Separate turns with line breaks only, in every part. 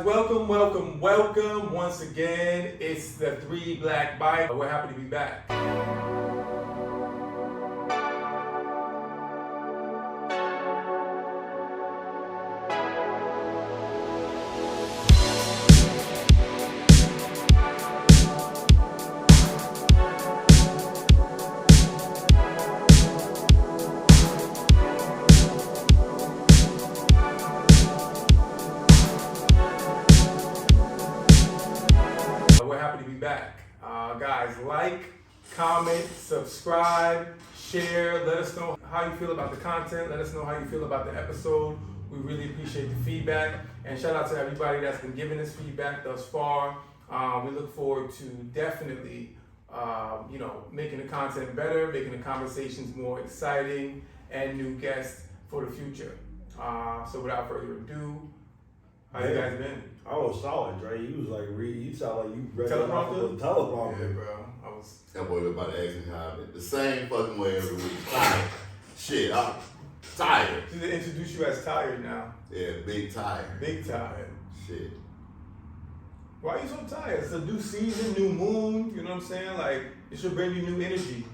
Welcome once again. It's the Three Black Bite. We're happy to be back. We're happy to be back. Guys, like, comment, subscribe, share. Let us know how you feel about the content. Let us know how you feel about the episode. We really appreciate the feedback. And shout out to everybody that's been giving us feedback thus far. We look forward to definitely, making the content better, making the conversations more exciting, and new guests for the future. So without further ado, how you guys been?
I was solid, Dre. You was like, you sound like you read it off of the
Yeah,
teleprompter.
bro.
That boy was about to ask me how I've been. The same fucking way every week. Tired. Shit, I'm tired.
Just to introduce you as tired now.
Yeah, big tired.
Big tired.
Shit.
Why are you so tired? It's a new season, new moon. You know what I'm saying? Like, it should bring you new energy.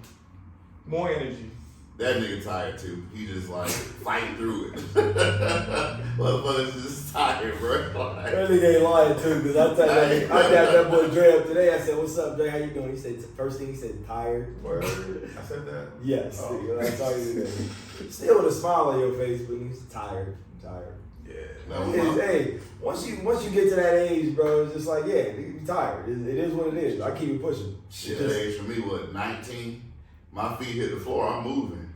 More energy.
That nigga tired too. He just like fighting through it. Motherfucker's just tired, bro. Like,
That nigga ain't lying too, because I tapped that boy Dre up today. I said, "What's up, Dre? How you doing?" He said, first thing he said, tired.
Word. I said that?
Yes,
Oh.
nigga, that's all you said. Still with a smile on your face, but he's tired. I'm tired.
Yeah.
no,
Hey, once you get to that age, bro, it's just like, yeah, nigga, you tired. It is what it is. I keep it pushing.
shit, that age for me, 19? My feet hit the floor, I'm moving.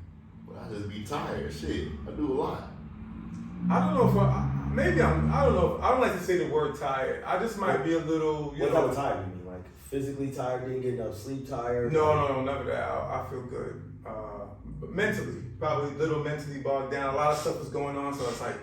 But I just be tired. Shit, I do a lot.
I don't know if I don't know. I don't like to say the word tired. I just might be a little,
What type of tired do you mean? Like physically tired, didn't get enough sleep tired?
No, none of that. I feel good. But mentally, probably a little mentally bogged down. A lot of stuff is going on, so it's like,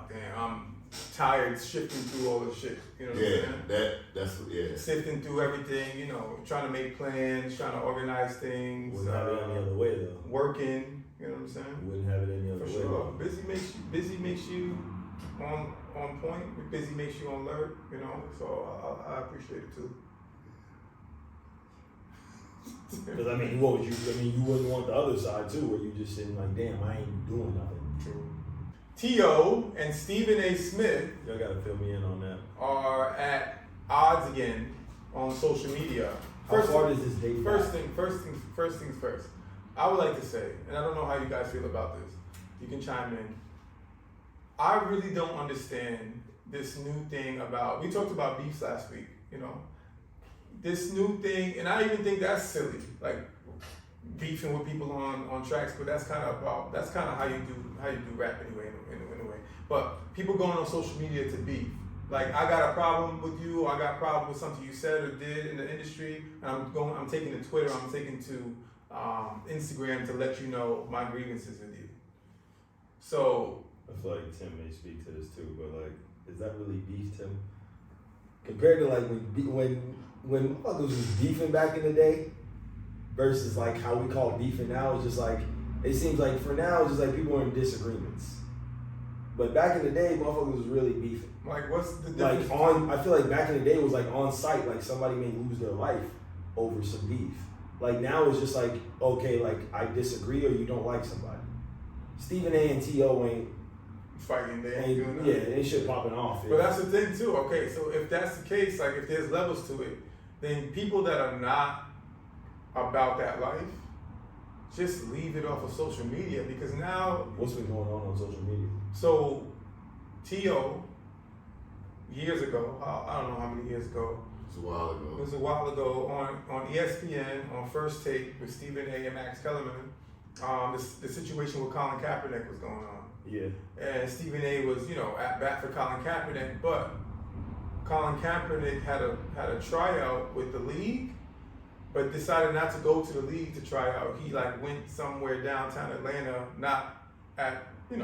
damn, I'm tired shifting through all this shit. You know what I'm saying?
That's
Sifting through everything, trying to make plans, trying to organize things.
Wouldn't have it any other way though.
Working, you know what I'm saying?
Wouldn't have it any other
For
way.
sure. Busy makes you on point. Busy makes you on alert, So I appreciate it too.
Because I mean, what would you? I mean, you wouldn't want the other side too, where you just sitting like, damn, I ain't doing nothing.
True. T.O. and Stephen A. Smith
Y'all gotta fill me in on that.
are at odds again on social media.
How far does this date
First
back?
things first. I would like to say, and I don't know how you guys feel about this. You can chime in. I really don't understand this new thing about. We talked about beefs last week. This new thing, and I even think that's silly. Like beefing with people on tracks, but that's kind of how you do rap anyway. In a way. But people going on social media to beef. Like, I got a problem with you, I got a problem with something you said or did in the industry, and I'm taking to Twitter, I'm taking to Instagram to let you know my grievances with you. So
I feel like Tim may speak to this too, but like, is that really beef, Tim? Compared to like when motherfuckers was beefing back in the day, versus like how we call beefing now, it's just like, it seems like for now it's just like people are in disagreements. But back in the day, motherfuckers was really beefing.
like, what's the difference?
I feel like back in the day it was like on site, like somebody may lose their life over some beef. Like now it's just like, okay, like I disagree or you don't like somebody. Stephen A and T.O. ain't
Fighting, they ain't doing nothing.
they shit popping off.
But that's the thing too. Okay, so if that's the case, like if there's levels to it, then people that are not about that life, just leave it off of social media, because now.
What's been going on social media?
So, T.O. years ago, I don't know how many years ago.
It's a while
It
ago.
was a while ago on ESPN on First Take with Stephen A. and Max Kellerman. The situation with Colin Kaepernick was going on.
Yeah.
And Stephen A. was, at bat for Colin Kaepernick, but Colin Kaepernick had a tryout with the league, but decided not to go to the league to try out. He went somewhere downtown Atlanta, not at the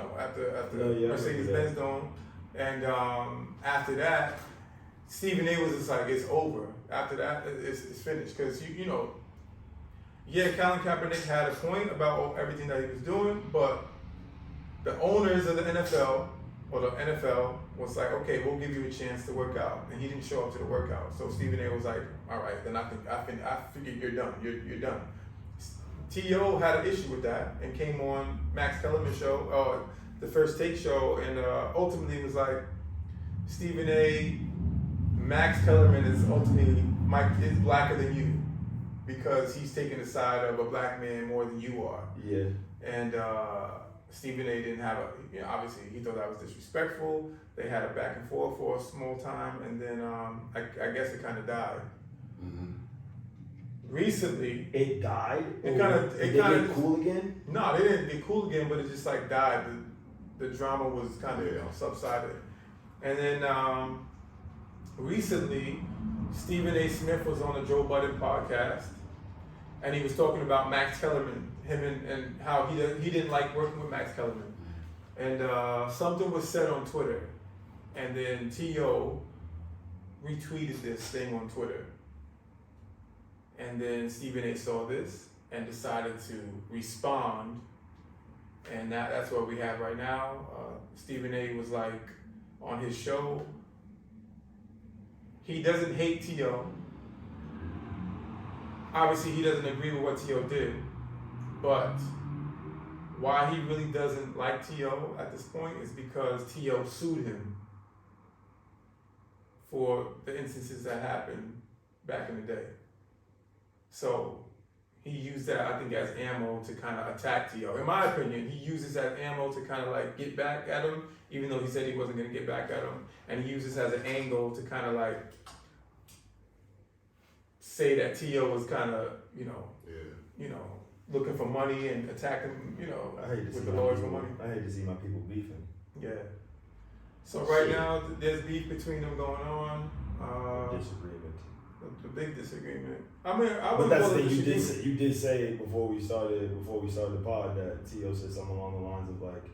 Mercedes-Benz Dome. And after that, Stephen A. was just like, it's over. After that, it's finished. Because Colin Kaepernick had a point about everything that he was doing, but the owners of the NFL or the NFL was like, okay, we'll give you a chance to work out, and he didn't show up to the workout. So Stephen A. was like, all right, then I figure you're done. You're done. T.O. had an issue with that and came on Max Kellerman's show, the First Take show, and ultimately was like, Stephen A. Max Kellerman is ultimately is blacker than you because he's taking the side of a black man more than you are.
Yeah.
And Stephen A. didn't have obviously he thought that was disrespectful. They had a back and forth for a small time, and then I guess it kind of died.
Mm-hmm.
Recently,
it died.
It kind of
get cool again.
No, they didn't get cool again, but it just like died. The drama was kind of subsided, and then recently, Stephen A. Smith was on the Joe Budden podcast, and he was talking about Max Kellerman, and how he didn't like working with Max Kellerman, and something was said on Twitter, and then T.O. retweeted this thing on Twitter. And then Stephen A. saw this and decided to respond, and that's what we have right now. Stephen A. was like on his show. He doesn't hate T.O. Obviously, he doesn't agree with what T.O. did, but why he really doesn't like T.O. at this point is because T.O. sued him for the instances that happened back in the day. So he used that, I think, as ammo to kind of attack T.O. In my opinion, he uses that ammo to kind of like get back at him, even though he said he wasn't going to get back at him. And he uses as an angle to kind of like say that T.O. was kind of, looking for money and attacking, with the lawyers for money.
I hate to see my people beefing.
Yeah. So right now, there's beef between them going on.
Disagreement.
The big disagreement. I mean,
but that's the thing you did say before we started the pod that T.O. said something along the lines of like,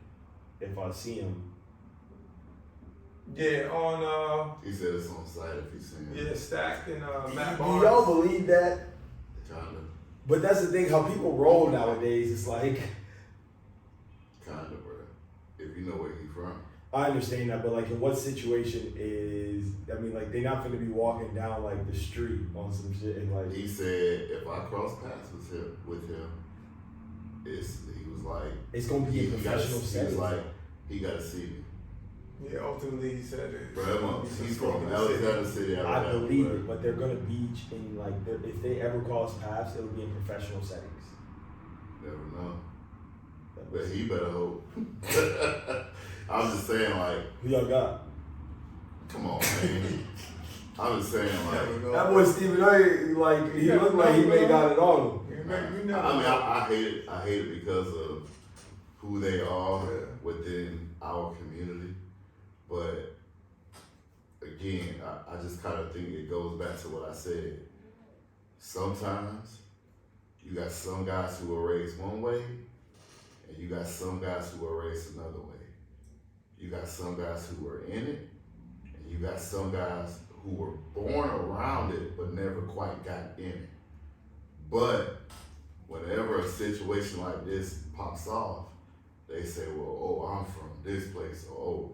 if I see him.
Yeah, on
he said it's on site if he's seeing him.
Yeah, Stack and Matt
Do
Barnes.
y'all believe that?
Kinda.
But that's the thing, how people roll nowadays. It's like,
kinda, bro. If you know where he's from.
I understand that, but like, in what situation is? I mean, like, they're not going to be walking down like the street on some shit and like.
He said if I cross paths with him, he was like,
it's going to be a professional setting.
He was like, he got to see me.
Yeah, ultimately he said it.
Bro, he's from Alexander City.
I believe it, but they're going to be in like, if they ever cross paths, it'll be in professional settings.
Never know. But he better hope. I'm just saying, like,
who y'all got?
Come on, man. I'm just saying, like,
that boy Stephen A. Like, he looked like he may got it on him.
I hate it because of who they are within our community. But again, I just kind of think it goes back to what I said. Sometimes you got some guys who are raised one way, and you got some guys who are raised another way. You got some guys who were in it, and you got some guys who were born around it but never quite got in it. But whenever a situation like this pops off, they say, well, I'm from this place, or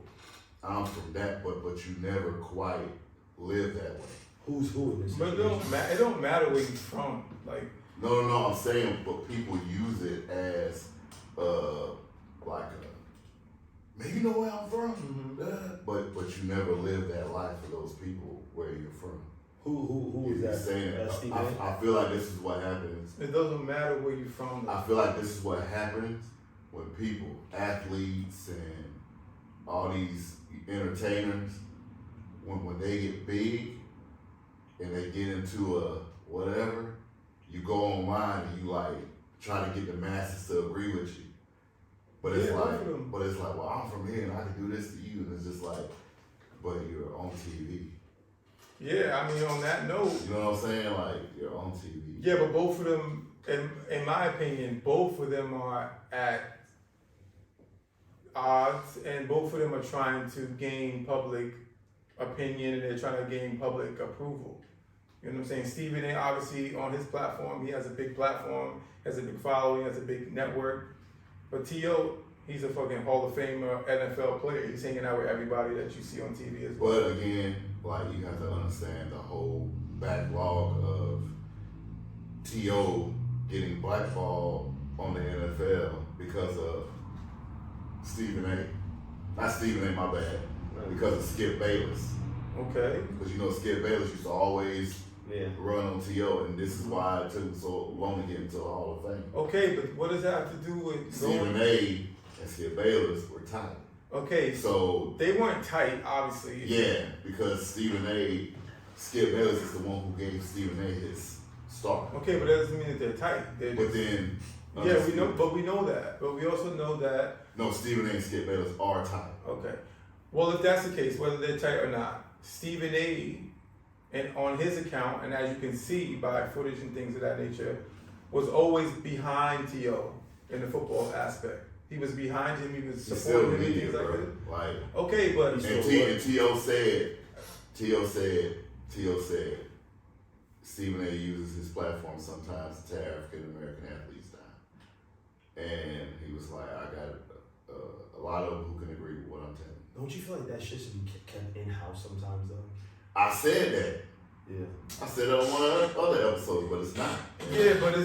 I'm from that, but you never quite live that way.
Who's who in this
situation? But it don't matter where you're from. Like,
No, I'm saying, but people use it as like man, you know where I'm from, but you never live that life for those people where you're from.
Who is that?
Saying I feel like this is what happens.
It doesn't matter where you're from.
I feel like this is what happens when people, athletes and all these entertainers, when they get big and they get into a whatever, you go online and you like try to get the masses to agree with you. But it's like, well, I'm from here and I can do this to you, and it's just like, but you're on TV.
Yeah, I mean, on that note,
you know what I'm saying? Like, you're on TV.
Yeah, but both of them, in my opinion, both of them are at odds, and both of them are trying to gain public opinion, and they're trying to gain public approval. You know what I'm saying? Stephen A. obviously on his platform, he has a big platform, has a big following, has a big network. But T.O., He's a fucking Hall of Famer NFL player. He's hanging out with everybody that you see on TV as well.
But again, like you have to understand the whole backlog of T.O. getting blackballed on the NFL because of Stephen A. Not Stephen A. My bad. Because of Skip Bayless.
Okay.
Because you know Skip Bayless used to always run on T.O. and this is why it took so long to get into the Hall of Fame.
Okay, but what does that have to do with
Stephen A. and Skip Bayless were tight.
Okay,
so
they weren't tight, obviously.
Yeah, because Skip Bayless is the one who gave Stephen A. his start.
Okay, but that doesn't mean that they're tight.
But then,
yeah, we know that. But we also know that.
No, Stephen A. and Skip Bayless are tight.
Okay. Well, if that's the case, whether they're tight or not, Stephen A. and on his account, and as you can see by footage and things of that nature, was always behind T.O. in the football aspect. He was behind him. He was supporting him and things like that.
Like,
okay, but
and T.O. said, Stephen A. uses his platform sometimes to tear African American athletes down, and he was like, I got a lot of them who can agree with what I'm telling you.
Don't you feel like that shit should be kept in house sometimes though?
I said that.
Yeah.
I said that on one of the other episodes, but it's not.
Yeah, but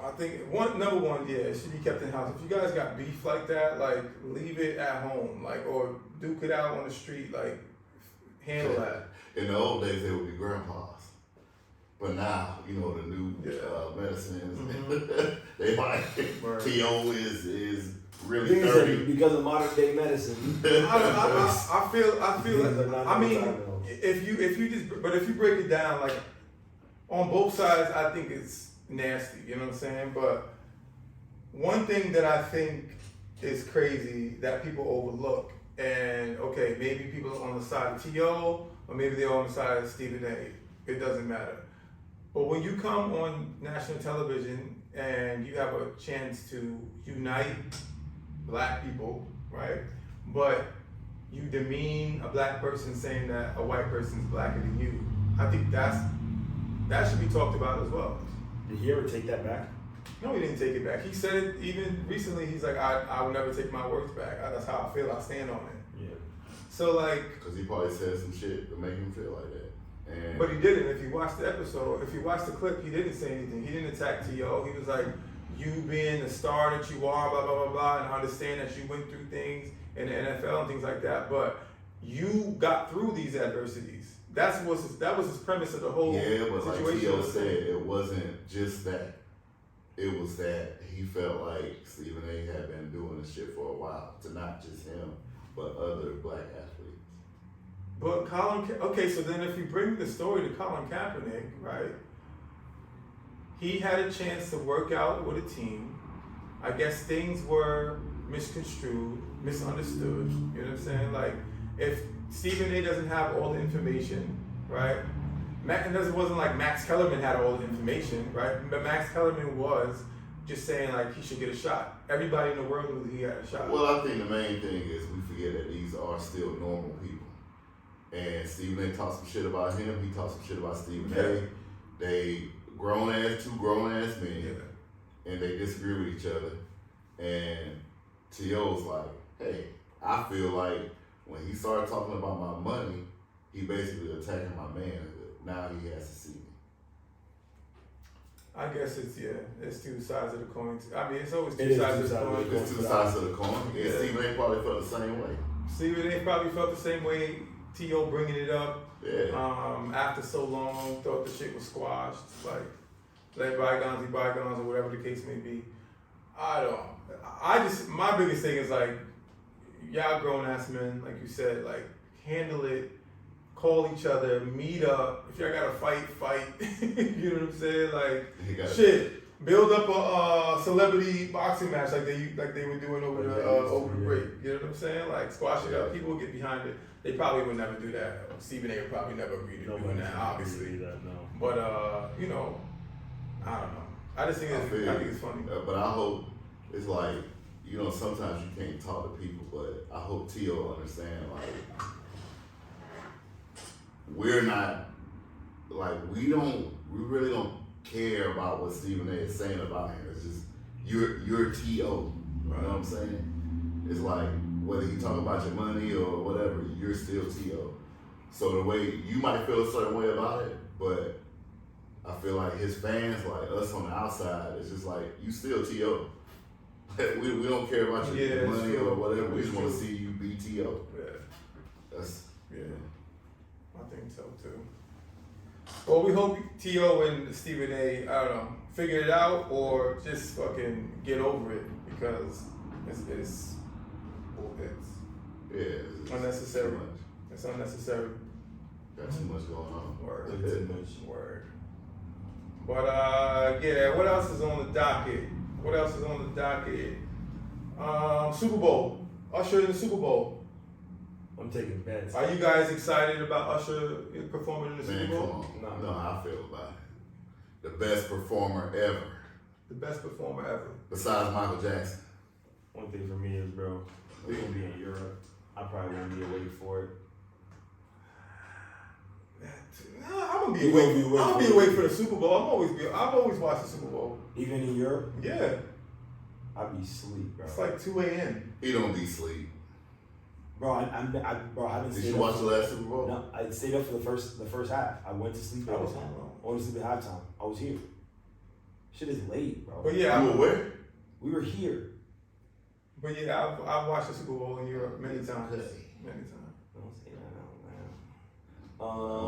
I think number one, it should be kept in house. If you guys got beef like that, like leave it at home, like or duke it out on the street, like handle that.
In the old days, they would be grandpas, but now you know the new medicines. Mm-hmm. They might T.O. is really 30
because of modern day medicine.
I feel. I mean, if you break it down, like on both sides, I think it's nasty. You know what I'm saying? But one thing that I think is crazy that people overlook, and okay, maybe people are on the side of T.O. or maybe they're on the side of Stephen A. It doesn't matter. But when you come on national television and you have a chance to unite black people, right? But you demean a black person saying that a white person is blacker than you. I think that should be talked about as well.
Did he ever take that back?
No, he didn't take it back. He said it even recently. He's like, I will never take my words back. That's how I feel. I stand on it.
Yeah.
So like,
because he probably said some shit to make him feel like that.
But he didn't. If you watch the episode, if you watch the clip, he didn't say anything. He didn't attack T.O. He was like, you being the star that you are, blah, blah, blah, blah, and I understand that you went through things in the NFL and things like that, but you got through these adversities. That was his premise of the whole
situation. Like T.O. said, it wasn't just that. It was that he felt like Stephen A. had been doing this shit for a while, to not just him, but other black athletes.
But so then if you bring the story to Colin Kaepernick, right? He had a chance to work out with a team. I guess things were misconstrued, misunderstood. You know what I'm saying? Like, if Stephen A. doesn't have all the information, right? It wasn't like Max Kellerman had all the information, right? But Max Kellerman was just saying like he should get a shot. Everybody in the world knew he had a shot.
Well, I think the main thing is we forget that these are still normal people. And Stephen A. talked some shit about him. He talked some shit about Stephen A. They two grown ass men, and they disagree with each other. And T.O.'s like, hey, I feel like when he started talking about my money, he basically attacking my manhood. Now he has to see me.
I guess it's two sides of the coin. I mean, it's always two sides of the coin.
It's two sides of the coin. Yeah, Stephen A. probably felt the same way.
Stephen A. probably felt the same way. T.O. bringing it up after so long, thought the shit was squashed. Like, let bygones be bygones or whatever the case may be. My biggest thing is like, y'all grown ass men, like you said, like handle it, call each other, meet up. If y'all gotta fight. You know what I'm saying? Like, shit, build up a celebrity boxing match like they were doing over the break. You know what I'm saying? Like, squash it up. People would get behind it. They probably would never do that. Stephen A. would probably never agree to doing that, obviously. But you know, I don't know. I just think it's funny.
But I hope it's like, you know, sometimes you can't talk to people, but I hope T.O. understand, like, we're not, like, we really don't care about what Stephen A. is saying about him. It's just, you're T.O. You know what I'm saying? It's like whether you talk about your money or whatever, you're still T.O. So the way you might feel a certain way about it, but I feel like his fans, like us on the outside, it's just like you still T.O. we don't care about your money or whatever. We just want to see you be T.O.
Yeah.
Yeah.
I think so too. Well, we hope T.O. and Stephen A. I don't know, figure it out or just fucking get over it because it's unnecessary. It's unnecessary.
Got too much going on.
Word. But yeah, what else is on the docket? Super Bowl. Usher in the Super Bowl.
I'm taking bets.
Are you guys excited about Usher performing in the Super Bowl?
Come on. No, how I feel about it. The best performer ever.
The best performer ever.
Besides Michael Jackson.
One thing for me is, bro, we're gonna be in Europe. I probably won't be awake for it.
I'm gonna be awake for the Super Bowl. I've always watched the Super Bowl.
Even in Europe?
Yeah.
I'd be asleep, bro.
It's like 2 a.m.
He don't be sleep.
Bro, I haven't.
Did you watch the last Super Bowl?
No, I stayed up for the first half. I went to sleep at halftime. I went to sleep at halftime. I was here. Shit is late, bro.
But yeah,
you were where?
We were here.
But yeah, I've watched the Super Bowl in Europe many times.
Okay.
Many times.
Don't say that out,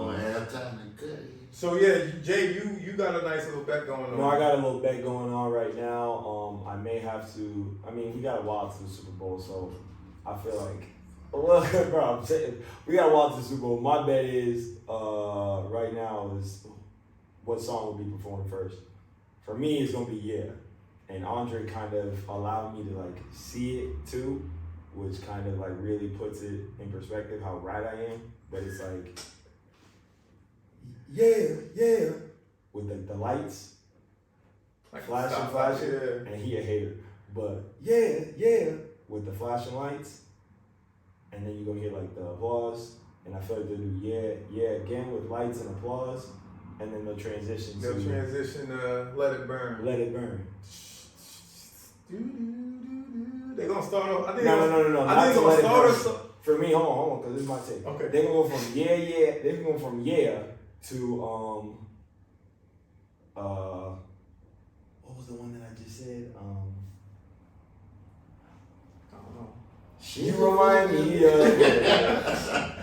man.
Halftime and good.
So yeah, Jay, you got a nice little bet going on.
No, I got a little bet going on right now. I may have to. I mean, we got a while to the Super Bowl, so I feel like. Well, bro, I'm saying we got a while to the Super Bowl. My bet is right now is what song will be performed first. For me, it's gonna be Yeah, and Andre kind of allowed me to like see it too, which kind of like really puts it in perspective how right I am. But it's like yeah, with the lights,
like
flashing,
yeah.
and he a hater. But yeah, with the flashing lights. And then you're gonna hear like the applause, and I feel like they'll do yeah again with lights and applause, and then they'll transition to
Let It Burn.
Let It Burn.
They're gonna start off. I think
No.
I think they're gonna start off.
For me, hold on, because this is my take.
Okay.
They're gonna go from yeah. They're gonna go from yeah to what was the one that I just said? You remind me of.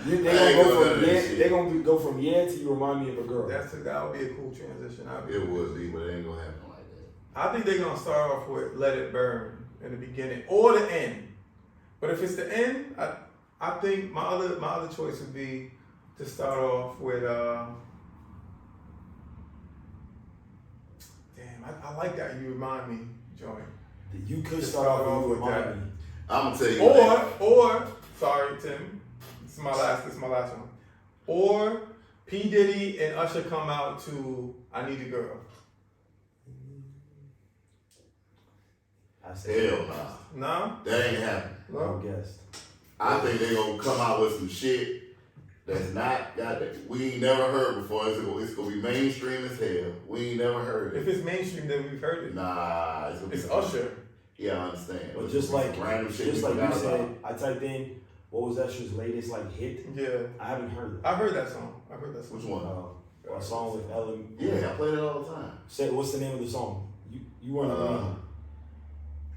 They're gonna go from yeah to you remind me of a girl.
That would be a cool transition.
It would be, but it ain't gonna happen like that.
I think they're gonna start off with Let It Burn in the beginning or the end. But if it's the end, I think my other choice would be to start off with I like that You Remind Me joint.
You could start off with that.
I'm gonna tell you.
Or sorry, Tim. This is my last one. Or P. Diddy and Usher come out to I Need a Girl.
I said hell no.
No?
That ain't happening.
No guess.
I think they gonna come out with some shit that's not we ain't never heard before. It's gonna be mainstream as hell. We ain't never heard it.
If it's mainstream, then we've heard it.
Nah,
it's Usher.
Yeah, I understand.
But just like
random shit
just like you said,
about.
I typed in what was Usher's latest like hit.
Yeah.
I haven't heard it.
I heard that song.
Which one?
A song with Ellen.
Yeah, I play it all the time.
Say what's the name of the song? You weren't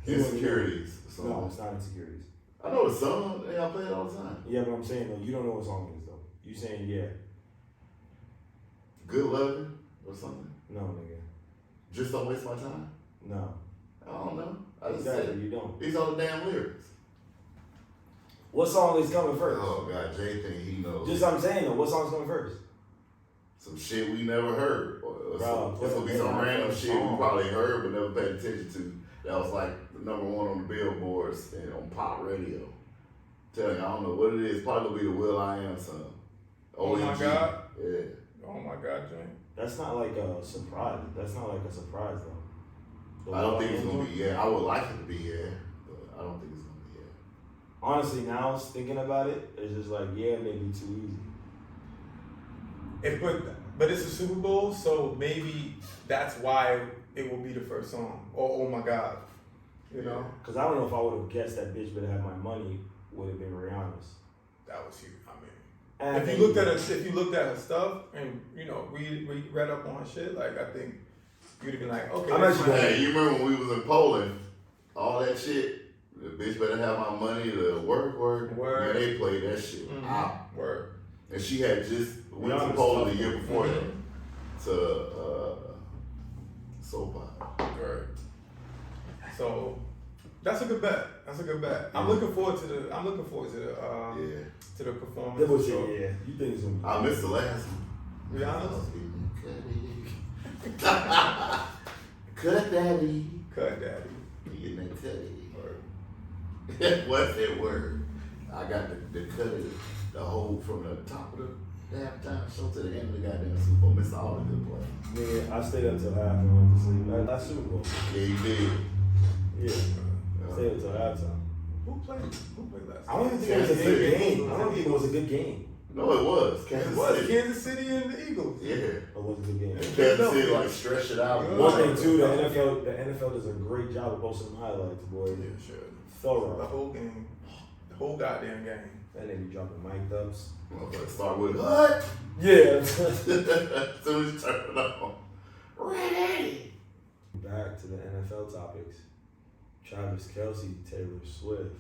Insecurities.
No, it's not Insecurities.
I know the song. Yeah, I play it all the time.
Yeah, but I'm saying though, you don't know what song it is though. You saying yeah.
Good Loving or something?
No, nigga.
Just Don't Waste My Time?
No.
I don't know. I just
exactly,
said
you don't.
These are the damn lyrics.
What song is coming first?
Oh God, Jay think he knows.
Just I'm saying though, what song's coming first?
Some shit we never heard. Or
Bro,
it's gonna be some random shit we probably heard but never paid attention to. That was like the number one on the billboards and on pop radio. Tell you, I don't know what it is. Probably gonna be the Will I Am song.
Oh my God.
Yeah.
Oh my God, Jay.
That's not like a surprise. That's not like a surprise though.
I don't think it's gonna be yeah. I would like it to be yeah, but I don't think it's gonna be yeah.
Honestly, now thinking about it, it's just like yeah, maybe too easy.
But it's a Super Bowl, so maybe that's why it will be the first song. Oh my God. You know,
because I don't know if I would have guessed that bitch better have my money would have been Rihanna's.
that was huge. I mean,
And
if you looked at her stuff and you know we read up on her shit, like I think you'd have been like, okay.
I'm actually
Hey, you remember when we was in Poland? All that shit. The bitch better have my money to work. Man, they played that shit out.
Word.
And she had just went to
Rihanna's
Poland
tough.
the year before that to soap opera.
Right. So that's a good bet. I'm looking forward to the
Yeah.
to the performance.
That was
So,
yeah. You think it's gonna be?
I missed the last one.
Rihanna's
Cut daddy.
Cut Daddy.
You getting that cutty.
Word.
What's that word? I got the cutty, the whole from the top of the halftime show to the end of the goddamn Super Bowl. Missed all the good plays.
Yeah, I stayed up till half and went to sleep. That's Super Bowl.
Yeah, you did.
Yeah, stayed up till halftime.
Who played last
I don't even think it was a good game. I don't think it was a good game.
No, it was.
It was Kansas City and the Eagles.
Yeah.
It was a good game.
Kansas City like stretched it out.
Yeah.
One thing too, the NFL does a great job of posting highlights, boy.
Yeah, sure. The
Thorough.
whole game. The whole goddamn game.
And they be dropping mic ups.
Motherfucker start with what?
Yeah.
As soon as you turn it on. Ready.
Back to the NFL topics. Travis Kelce, Taylor Swift.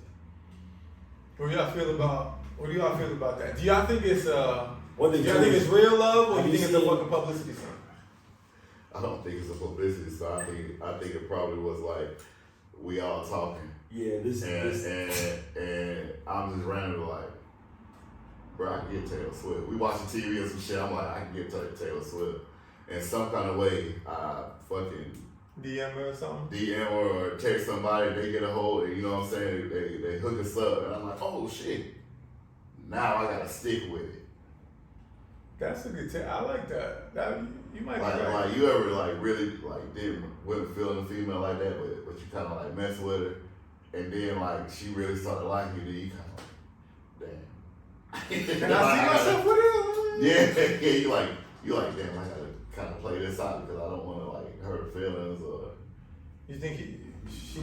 What do y'all feel about that? Do y'all think it's
One
do
thing
y'all
too
think
is-
it's real love or
Have
do you
you
think it's a
seen-
fucking publicity stunt?
I don't think it's a publicity, so I think it probably was like we all talking.
Yeah, this
And I'm just randomly like, bro, I can get Taylor Swift. We watching TV or some shit. I'm like, I can get Taylor Swift. In some kind of way, I fucking
DM her or something?
DM or text somebody, they get a hold, you know what I'm saying? They hook us up, and I'm like, oh shit. Now I gotta stick with it.
That's a good tip. I like that. That you might be right.
Like you ever like really like wasn't feeling a female like that, but you kind of like mess with her, and then like she really started liking you, then you kind of like, damn.
Can I see myself with her?
Yeah, you like damn. I gotta kind of play this out because I don't want to like hurt her feelings or
You think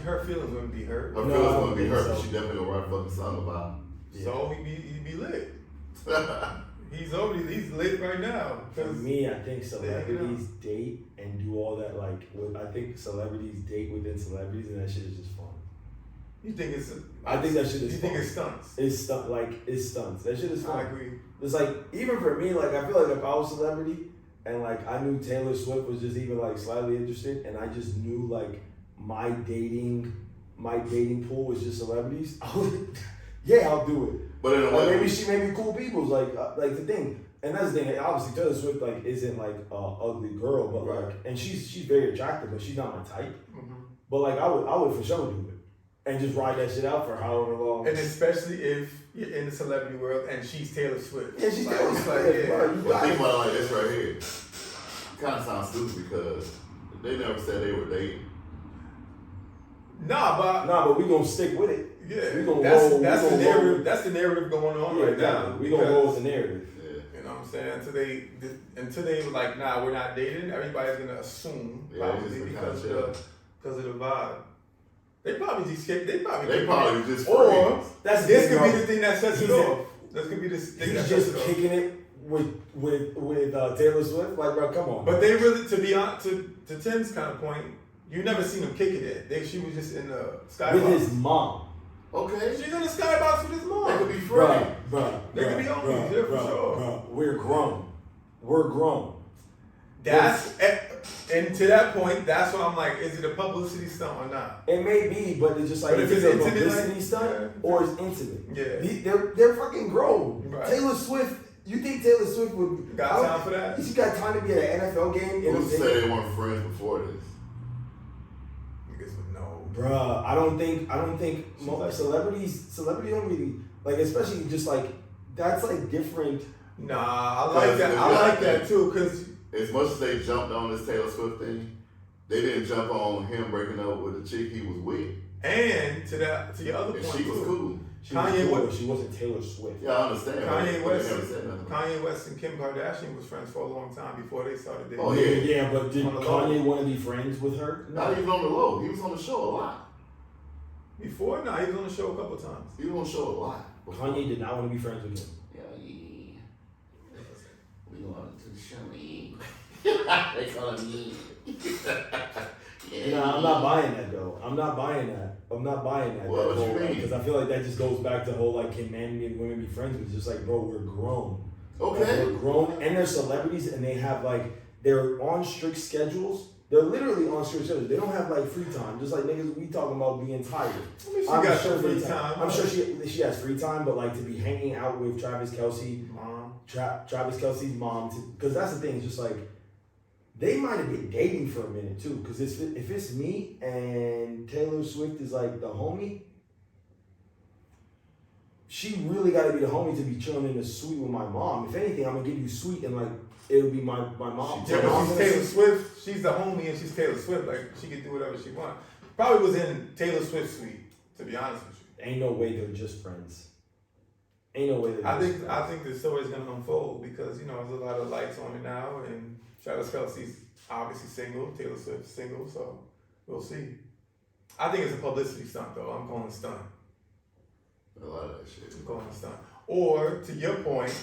her feelings wouldn't be hurt?
her
No,
feelings
I don't
wouldn't be
think
hurt.
so.
But she definitely gonna write a fucking song about
Yeah.
So he'd be lit. He's lit right now.
For
'cause
me, I think celebrities date and do all that. I think celebrities date within celebrities, and that shit is just fun.
you think it's?
I think that shit is
You think
fun.
it's stunts?
It's stunts. That shit is fun.
I agree.
It's like, even for me, like, I feel like if I was a celebrity and like I knew Taylor Swift was just even like slightly interested, and I just knew like my dating pool was just celebrities, I would, yeah, I'll do it.
But in a
Like,
way,
maybe she may be cool people, like the thing. And that's the thing. Obviously, Taylor Swift like isn't like a ugly girl, but
Right.
like, and she's very attractive, but she's not my type.
Mm-hmm.
But like, I would for sure do it and just ride that shit out for however long.
And especially if you're in the celebrity world and she's Taylor Swift.
Yeah, she's
Like,
Taylor
it's
Swift,
like, yeah.
bro. You
but
got
think
it.
about it like this right here. It kind of sounds stupid because they never said they were dating.
Nah,
but we gonna stick with it.
yeah,
We gonna
that's
roll-
that's
we
the
gonna roll.
narrative. That's the narrative going on
Yeah,
right now.
we gonna
because,
roll with the narrative.
Yeah.
You know what I'm saying? Until they were like, nah, we're not dating. Everybody's gonna assume
Yeah,
probably
it's just
because
kinda
of the vibe. They probably just keep.
They probably just
Or
friends.
That's
this
the
could
thing,
be the thing that sets it
He's a-
off. This could be this thing that
He's
sets
just
it off.
kicking it with Taylor Swift. Like, bro, come on.
But they really, to be honest, to Tim's kind of point, you never seen him kick it in. She was just in the skybox.
with his mom.
Okay.
She's in the skybox with his
They
mom.
could be
Bro,
friends.
bro,
They could be homies, yeah, for sure.
Bro, we're grown.
That's and to that point, that's why I'm like, is it a publicity stunt or not?
It may be, but it's just like,
But if
is
it's
it a
intimate,
publicity
like-
stunt
yeah.
or it's intimate?
Yeah.
They're fucking grown.
Right.
Taylor Swift, you think Taylor Swift would
Got time for that?
She got time to be at an NFL game?
Who's to say they weren't friends before this?
Niggas would know.
Bruh, I don't think
She's
most
like-
celebrities don't really, like, especially just like, that's like different.
Nah, I like that. I like that too, cause
As much as they jumped on this Taylor Swift thing, they didn't jump on him breaking up with the chick he was with.
and to your other
And
point
she was
too.
cool.
She
Kanye
was cool,
West-
but she wasn't Taylor Swift.
Yeah, I understand.
Kanye
but
West,
they never said nothing.
Kanye West and Kim Kardashian was friends for a long time before they started dating.
Oh,
Yeah, but did
On the
Kanye want to be friends with her?
Not even on the low. He was on the show a lot.
Before, nah, he was on the show a couple times.
He was on the show a lot.
Kanye did not want to be friends with him.
We want to show me. They call him me.
Nah, I'm not buying that though. I'm not buying that.
What you mean?
Because I feel like that just goes back to the whole like, can men and women be friends? It's just like, bro, we're grown.
Okay.
Like, we're grown, and they're celebrities, and they have like, they're on strict schedules. They're literally on strict schedules. They don't have like free time. Just like niggas, we talking about being tired.
I mean, she got some free time.
I'm sure she has free time, but like to be hanging out with Travis Kelce, Travis Kelce's mom, because that's the thing. It's just like they might have been dating for a minute too. Because if it's me and Taylor Swift is like the homie, she really got to be the homie to be chilling in the suite with my mom. If anything, I'm gonna give you sweet and like it would be my mom.
Yeah, but she's Taylor Swift. She's the homie and she's Taylor Swift. Like she can do whatever she wants. Probably was in Taylor Swift's suite, to be honest with you.
Ain't no way they're just friends. Ain't no way they're
I
just
think
friends.
the story's gonna unfold because there's a lot of lights on it now, and Travis Kelce's obviously single, Taylor Swift's single, so we'll see. I think it's a publicity stunt though. I'm calling it stunt.
A lot of that shit.
I'm calling it stunt. Or to your point,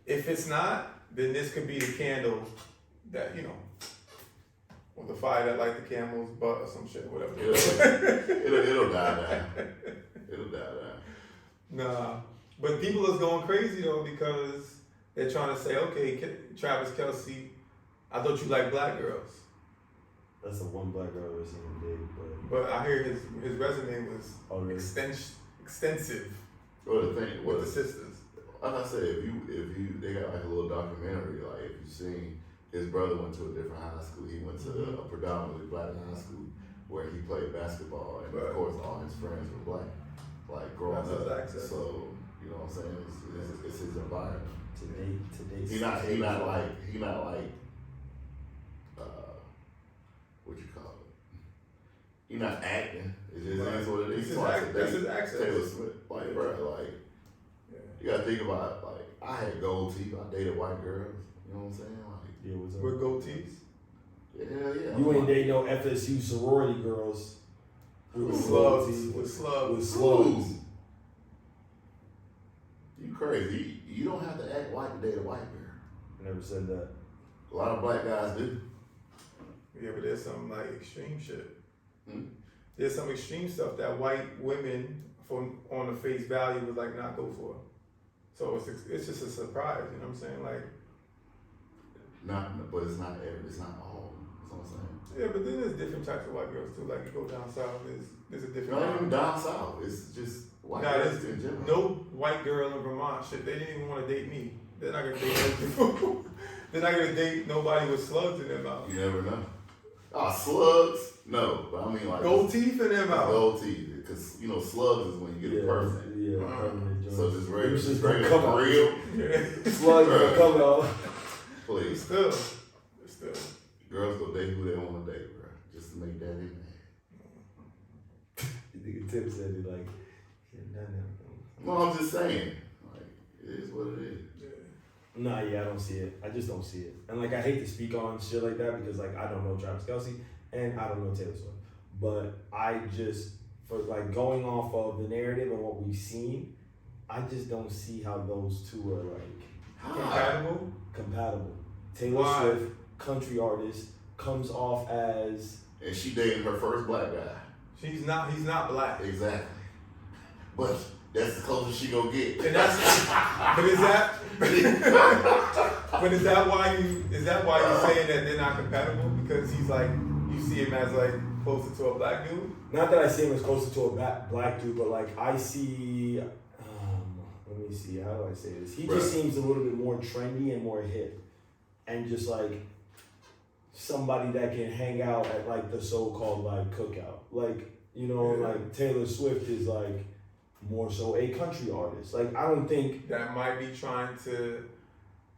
if it's not, then this could be the candle that or the fire that light the camel's butt or some shit, whatever.
It'll die down. It'll die down.
Nah, but people is going crazy though because they're trying to say, okay, Travis Kelce, I thought you liked black girls.
That's the one black girl I've ever seen him date,
But I hear his resume was
really?
extensive
Well, the thing
with the sisters.
Like I said, if you they got like a little documentary, like if you seen his brother went to a different high school, he went to a predominantly black high school where he played basketball, and of course all his friends were black, like growing
That's his
up.
access.
So you know what I'm saying? It's his environment.
Today,
He not like what you call it? He not acting. It just is what it is.
That's his access.
Taylor Swift, like bro, like you gotta think about it, like I had gold teeth. I dated white girls. You know what I'm saying? Like
yeah, what's up?
With gold teeth.
Yeah.
You ain't dating no FSU sorority girls.
With slugs.
You crazy. You don't have to act white to date a white girl.
Never said that.
A lot of black guys do.
Yeah, but there's some like extreme shit. There's some extreme stuff that white women on the face value would like not go for. So it's just a surprise, you know what I'm saying? Like,
But it's not all. That's what I'm saying.
yeah, but then there's different types of white girls too. Like you go down south, there's a different.
Not even down south. It's just white
Nah,
girls in general.
no white girl in Vermont shit. They didn't even want to date me. They're not gonna date no They're not gonna date nobody with slugs in their mouth.
You never know. Slugs? No, but I mean like
Gold teeth in their mouth.
Gold teeth, because slugs is when you get a permanent.
Yeah, permanent joint.
So just regular,
Just
regular
come
for
out.
real.
Slugs gonna come out.
Please,
Still.
girls go date who they want to date, bro, just to make daddy mad.
You think Tim said it like, he hadn't done that.
No, I'm just saying, like it is what it is.
Nah, yeah, I don't see it. I just don't see it. And like, I hate to speak on shit like that because like, I don't know Travis Kelce and I don't know Taylor Swift. But I just, for like going off of the narrative and what we've seen, I just don't see how those two are like compatible. Taylor Swift, country artist, comes off as,
And she dated her first black guy.
He's not black.
Exactly. But that's the closest she gonna get.
And that's but is that why you're saying that they're not compatible? Because he's like, you see him as like closer to a black dude?
not that I see him as closer to a black dude, but like I see, let me see, how do I say this? He just seems a little bit more trendy and more hip. And just like somebody that can hang out at like the so-called like cookout. Like, you know, like Taylor Swift is like more so a country artist. Like, I don't think
that might be trying to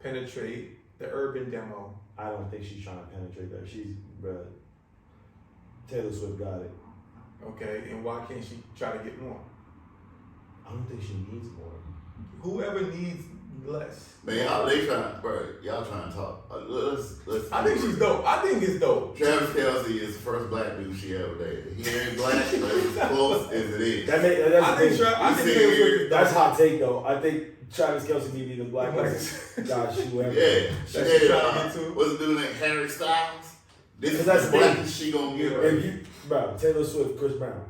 penetrate the urban demo.
I don't think she's trying to penetrate that. Taylor Swift got it.
Okay, and why can't she try to get more?
I don't think she needs more.
Whoever needs less.
Man, y'all trying to talk. Let's.
I think she's dope. I think it's dope.
Travis Kelce is the first black dude she ever dated. He ain't black, but it's as close as it is.
That's
I think Taylor Swift is
that's
dope.
hot take though. I think Travis Kelce may be the black person. Gosh, whoever.
Yeah, she
That's
dated.
what I'm trying to get to.
What's the dude named Harry Styles? This is
That's
the blackest she gonna get.
If you, bro, Taylor Swift, Chris Brown,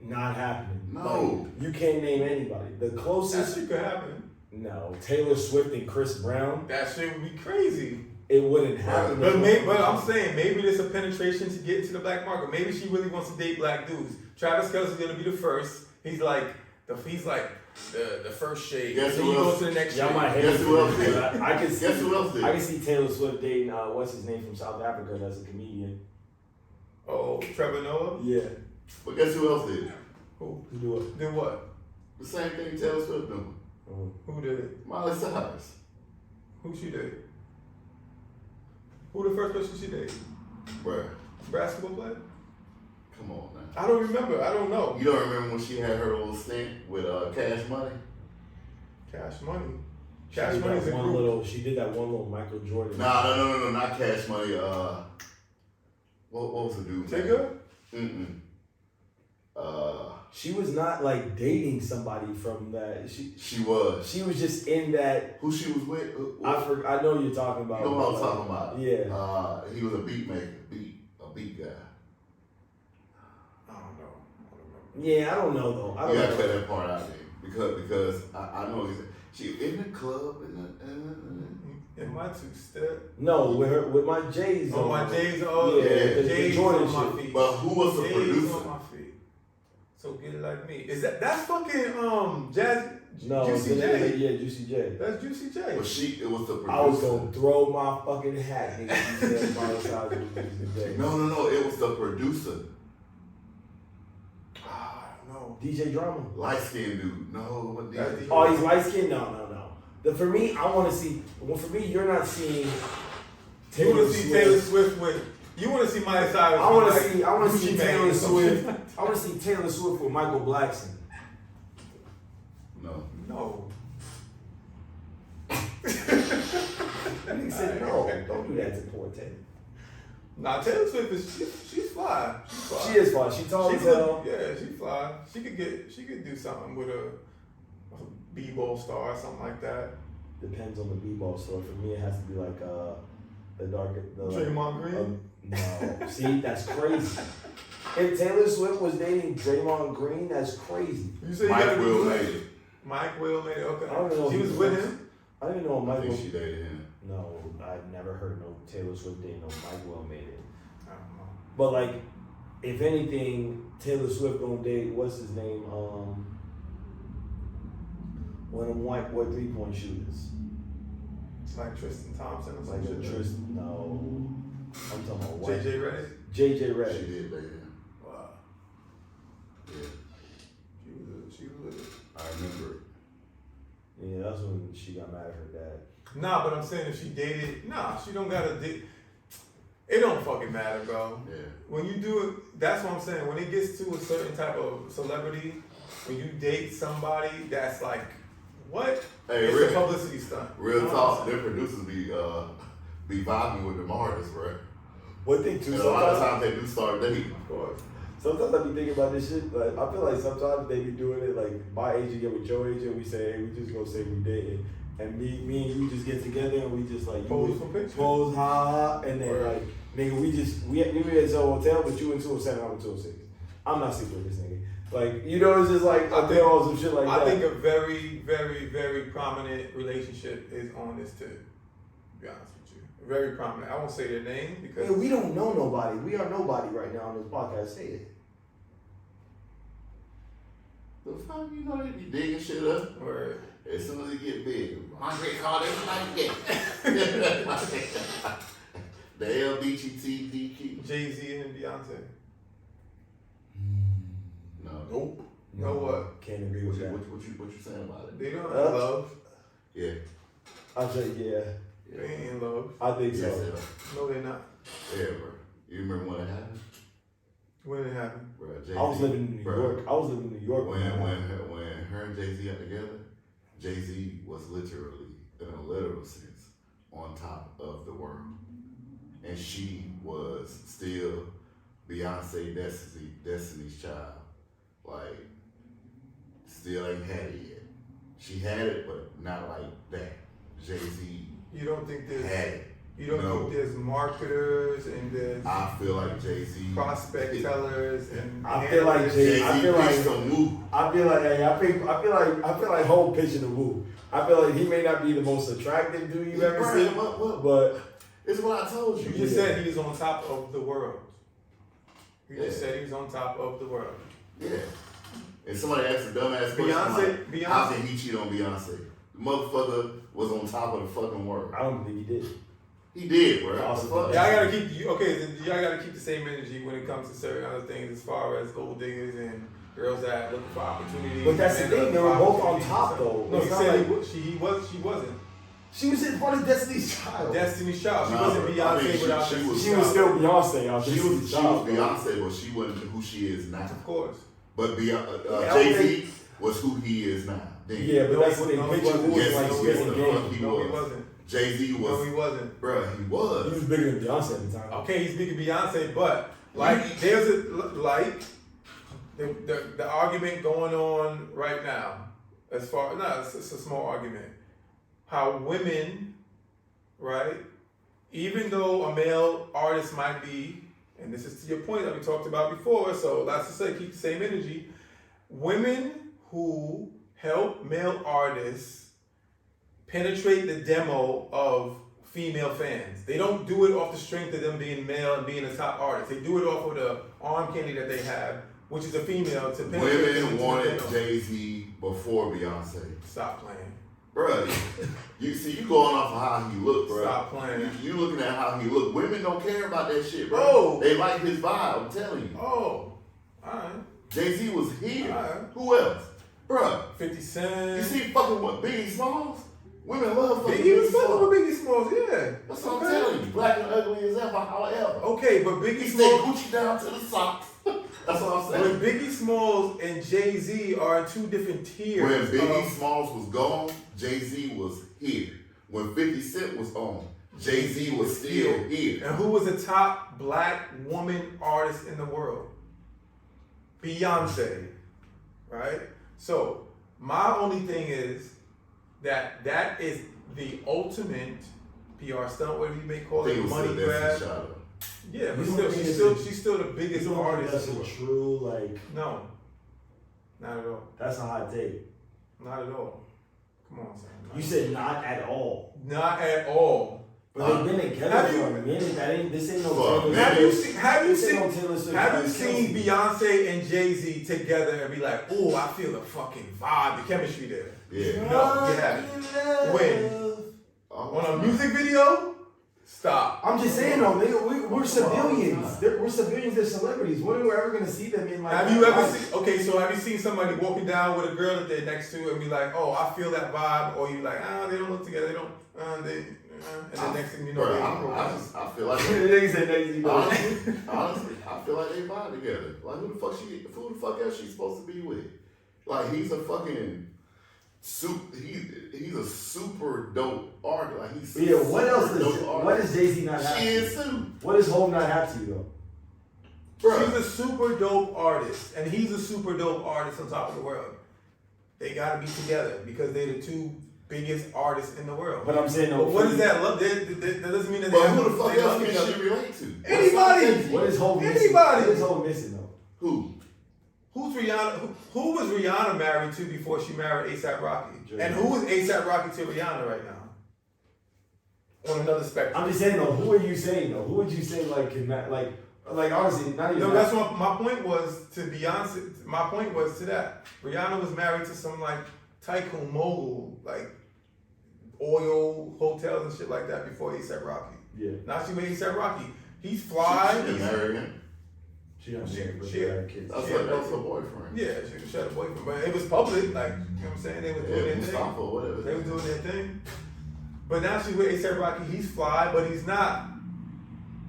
not happening.
No.
Like, you can't name anybody. The
That
closest.
shit could happen.
No, Taylor Swift and Chris Brown.
That shit would be crazy.
It wouldn't happen.
But I'm saying maybe there's a penetration to get into the black market. Maybe she really wants to date black dudes. Travis Kelce's gonna be the first. He's like the first shade.
Guess
Then
who
you go
else?
to the next
Y'all
shade.
might hate
Guess
me
who
for
else
this,
did?
but I can see.
Guess who else did?
I can see Taylor Swift dating what's his name from South Africa? That's a comedian.
Oh, Trevor Noah.
Yeah.
But guess who else did?
Who?
Who do it?
Then what?
The same thing Taylor Swift doing.
Who did it?
Miley Cyrus.
Who she did? Who the first person she did?
Bruh,
Basketball player?
come on now.
I don't remember. I don't know.
You don't remember when she had her little stint with Cash Money?
Cash Money.
She
Cash
did
Money's
that
a
one
group.
little. She did that one little Michael Jordan.
Nah, no, not Cash Money. What was the dude?
Tigger?
She was not like dating somebody from that.
She was.
She was just in that.
Who she was with?
I know you're talking about.
You know what I'm talking about?
Yeah.
He was a beat maker, a beat guy.
I don't know. I don't remember.
Yeah, I don't know though. I
You
don't
gotta cut
know.
that part out there because I know she in the club
In my two-step.
No, with my J's on.
Oh, my J's. Oh,
Yeah,
yeah.
the
J's
Jordan
on my
shit.
feet.
But who was the
J's
producer?
on my feet. So get it like me. Is that's fucking Jazz?
No,
Juicy J.
Yeah, Juicy J.
That's Juicy J.
It was the producer.
I was gonna throw my fucking hat, nigga. You said Miley Cyrus was Juicy J.
No, it was the producer.
I don't know.
DJ Drama.
Light skinned dude. No, what
That's
DJ?
Oh, he's light skinned? No. For me, I want to see. Well, for me, you're not seeing.
You want to see Taylor Swift with? You want to see Miley Cyrus?
I want to
with,
see. I want to see
Gucci
Taylor
Mane or some shit
Swift.
like that.
I want to see Taylor Swift with Michael Blackson.
No.
No.
That nigga said no. Don't do that to poor Taylor.
Nah, Taylor Swift is she's fly. She's fly.
She is fine. She tall as hell.
Yeah, she fly. She could do something with a b-ball star or something like that.
Depends on the b-ball store. For me, it has to be like the darker.
Draymond Green.
No, see, that's crazy. If Taylor Swift was dating Draymond Green, that's crazy.
You say
Mike Will made it.
Mike Will made it. Okay.
I don't know.
She was with him.
I don't even know if
I
Mike
think
Will.
she dated him.
No, I've never heard no Taylor Swift dating no Mike Will made it.
I don't know.
But like, if anything, Taylor Swift gonna date what's his name? One of them white boy 3-point shooters.
Like Tristan Thompson or
Like
something.
a Tristan. No, I'm talking about white.
JJ Redick.
JJ
She
Redick.
did date him.
Wow.
Yeah,
She was with it.
I remember it.
Yeah, that's when she got mad at her dad.
Nah, but I'm saying if she dated, she don't gotta date. It don't fucking matter, bro.
Yeah.
When you do it, that's what I'm saying. When it gets to a certain type of celebrity, when you date somebody that's like, what?
Hey,
It's
real-
a publicity stunt.
Real
You know what
talk,
I'm
their producers be vibing with them artists, bro.
One thing too,
And a lot of
sometimes,
times they do start dating.
saying? Of course.
sometimes I be thinking about this shit. Like, I feel like sometimes they be doing it. Like my agent get with your agent, we say, hey, we just gonna say we dating, and me and you just get together and we just like
Pose for pictures.
pose, ha, and then
Right.
like nigga, we at a hotel, but you in 207, I'm in 206. I'm not sleeping with this nigga. Like, you know, it's just like
I
I
think-
all some shit like
I
that.
think a very, very, very prominent relationship is on this too. To be honest with you. Very prominent. I won't say their name because
Man, we don't know nobody. We are nobody right now on this podcast. Say it.
The fuck, you know they be digging shit up.
Word.
As soon as they get big, Andre called everybody gay. The LBGTQ.
Jay-Z and Beyonce.
No.
Nope. Know what?
Can't agree with that.
What you saying about it?
They don't have love.
Yeah.
I say yeah.
They ain't in love.
I think
Yes,
so.
yeah.
No, they're not.
Yeah, bro. You remember when it happened?
When it happened.
Bro,
I was living in New York.
When her and Jay-Z got together, Jay-Z was literally in a literal sense, on top of the world. And she was still Beyonce Destiny's Child. Like, still ain't had it yet. She had it, but not like that. Jay-Z
You don't think
had
there's
it.
think there's marketers and there's
I feel like Jay-Z
prospect tellers and
I feel like
Jay-Z
I feel like
pitched a move.
I feel like Hov pitching the woo. I feel like he may not be the most attractive dude you've ever seen, but
it's what I told you.
You just said he was on top of the world. You just said he was on top of the world.
Yeah. And somebody asked a dumbass question.
Beyonce.
How can he cheat on Beyonce? The motherfucker was on top of the fucking world.
I don't think he did.
He did, bro.
Y'all gotta keep y'all gotta keep the same energy when it comes to certain other things, as far as gold diggers and girls that looking for opportunities.
But that's the thing; they were both on top, though.
No, he said she wasn't.
She was in part of Destiny's Child.
Destiny's Child. She wasn't Beyonce without
she
Destiny's
She was
Child.
still Beyonce.
She was Beyonce, but she wasn't who she is now.
Of course.
But Jay-Z was who he is now. Then.
Yeah, but that's the thing. Picture who was like spitting game.
No, he wasn't. Jay-Z was.
No, he wasn't.
Bruh, he was.
He was bigger than Beyonce at the time.
Okay, he's bigger than Beyonce, but like there's the argument going on right now. It's a small argument. How women, right? Even though a male artist might be, and this is to your point that we talked about before, so that's to say, keep the same energy. Women who help male artists penetrate the demo of female fans. They don't do it off the strength of them being male and being a top artist. They do it off of the arm candy that they have, which is a female to penetrate.
Women wanted Jay-Z before Beyonce.
Stop playing.
Bruh, you going off of how he looked, bruh.
Stop playing.
You looking at how he looked. Women don't care about that shit, bro.
Oh.
They like his vibe, I'm telling you.
Oh, alright.
Jay-Z was here.
Alright.
Who else? Bruh,
50 Cent.
you see fucking what, Biggie Smalls? Women love fucking
Biggie was
Smalls.
fucking with Biggie Smalls, yeah.
That's what I'm telling you. Black and ugly as ever, however.
Okay, but Biggie
He stayed
Smalls.
Gucci down to the socks. That's what I'm saying.
When Biggie Smalls and Jay-Z are in two different tiers.
When Biggie Smalls was gone, Jay-Z was here. When 50 Cent was on, Jay-Z was still here.
And who was the top black woman artist in the world? Beyonce, right? So my only thing is that is the ultimate PR stunt, whatever you may call it, money grab. Yeah, but she's still the biggest artist.
That's a true
No, not at all.
That's a hot take.
Not at all. Come on, son.
You said not at all.
Not at all.
But they've been together for a minute. This ain't no.
Have you seen
Chelsea.
Beyonce and Jay-Z together and be like, oh, I feel the fucking vibe, the chemistry there?
Yeah.
No, you haven't. When? On a music video? Stop.
I'm just saying though, we're civilians. We're civilians. They're celebrities. When are we ever gonna see them in like?
Have you ever seen? Okay, so have you seen somebody walking down with a girl that they're next to and be like, "Oh, I feel that vibe," or you like, "Ah, they don't look together. They don't." And the next thing you know,
I feel like honestly, I feel like they vibe together. Like who the fuck else she supposed to be with? Like he's a fucking. He's a super dope artist. Like he's
what else does Jay-Z not have?
She is too.
What does Hov not have to though?
Bruh. She's a super dope artist, and he's a super dope artist on top of the world. They gotta be together because they're the two biggest artists in the world.
But I'm saying,
but what is that love? That doesn't mean that.
But who the fuck else can she relate to?
Anybody.
What is Hov missing?
Anybody.
What is Hov missing though?
Who?
Who's Rihanna? Who was Rihanna married to before she married A$AP Rocky? And who is A$AP Rocky to Rihanna right now? On another spectrum.
I'm just saying though. Who are you saying though? Who would you say like honestly not even?
No, that's what my point was to Beyonce. My point was to that Rihanna was married to some like tycoon mogul, like oil hotels and shit like that before A$AP Rocky.
Yeah.
Now she with A$AP Rocky. He's fly.
She didn't marry him.
She got married, but
she
had kids.
That's her boyfriend.
Yeah, she had a boyfriend, but it was public. Like, you know what I'm saying? They was doing their
Mustafa,
thing.
whatever.
They was doing their thing. But now she's with A$AP Rocky. He's fly, but he's not.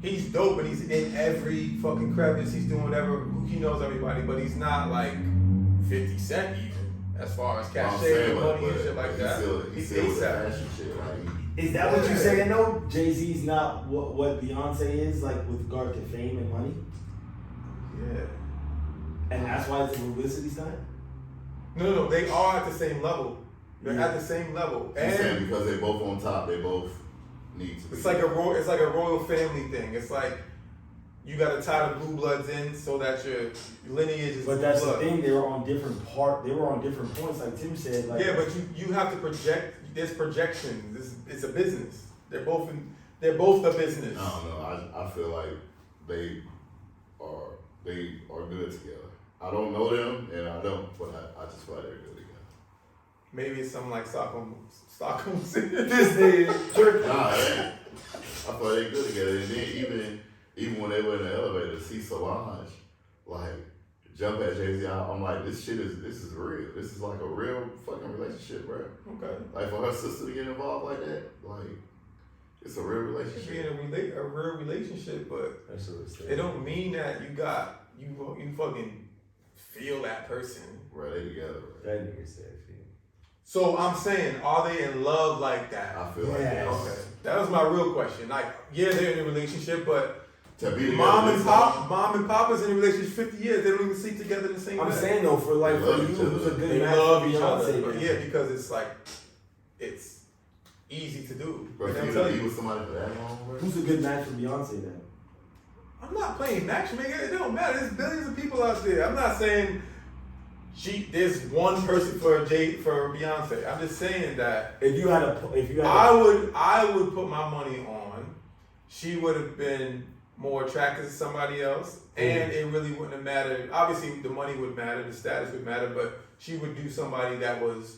He's dope, and he's in every fucking crevice. He's doing whatever. He knows everybody, but he's not like 50 Cent even as far as
I'm
cachet
saying,
and money and
but
shit like that.
He's
He's
still with the
ASAP.
fashion shit. Like,
Is that what
Yeah.
you're saying though? Jay-Z's not what Beyonce is, like with regard to fame and money?
Yeah.
And that's why it's a publicity stunt?
No, they are at the same level. They're
Yeah.
at the same level,
he's saying
and
because they both on top, they both need to be.
it's like a royal family thing. It's like you got to tie the blue bloods in so that your lineage is
But
blue
that's
blood.
the thing, they were on different points, like Tim said. Like,
Yeah, but you have to project. There's projections. It's a business. They're both a business.
I don't know. I feel like they are good together. I don't know them, and I don't, but I just feel like they're good together.
Maybe it's something like Stockholm
this nigga jerk.
Nah, it ain't. I feel like they're good together, and then even when they were in the elevator, see Solange like jump at Jay-Z. I'm like, this is real. This is like a real fucking relationship, bro.
Okay.
Like for her sister to get involved like that, like it's a real
It should be
relationship.
in a real relationship, but
That's what it's
it don't mean that you fucking feel that person.
Right, they together. Right?
That nigga said,
So I'm saying, are they in love like that?
I feel like
Yes.
that.
Okay, that was my real question. Like, yeah, they're in a relationship, but
To be together
mom
this
and
long,
papa's in a relationship 50 years. They don't even sleep together in the same
I'm
bed.
saying though, for like
They
for
love
you,
each
who's a
other.
good
They
match
love
for
each other.
Beyonce?
But
then?
yeah, because it's easy to do.
bro,
And
for
I'm
you to
telling
be
you,
with somebody for that long, bro.
Who's a good match for Beyonce then?
I'm not playing matchmaker. It don't matter. There's billions of people out there. I'm not saying there's one person for Beyonce. I'm just saying that I would put my money on she would have been more attractive to somebody else, and it really wouldn't have mattered. Obviously, the money would matter, the status would matter, but she would do somebody that was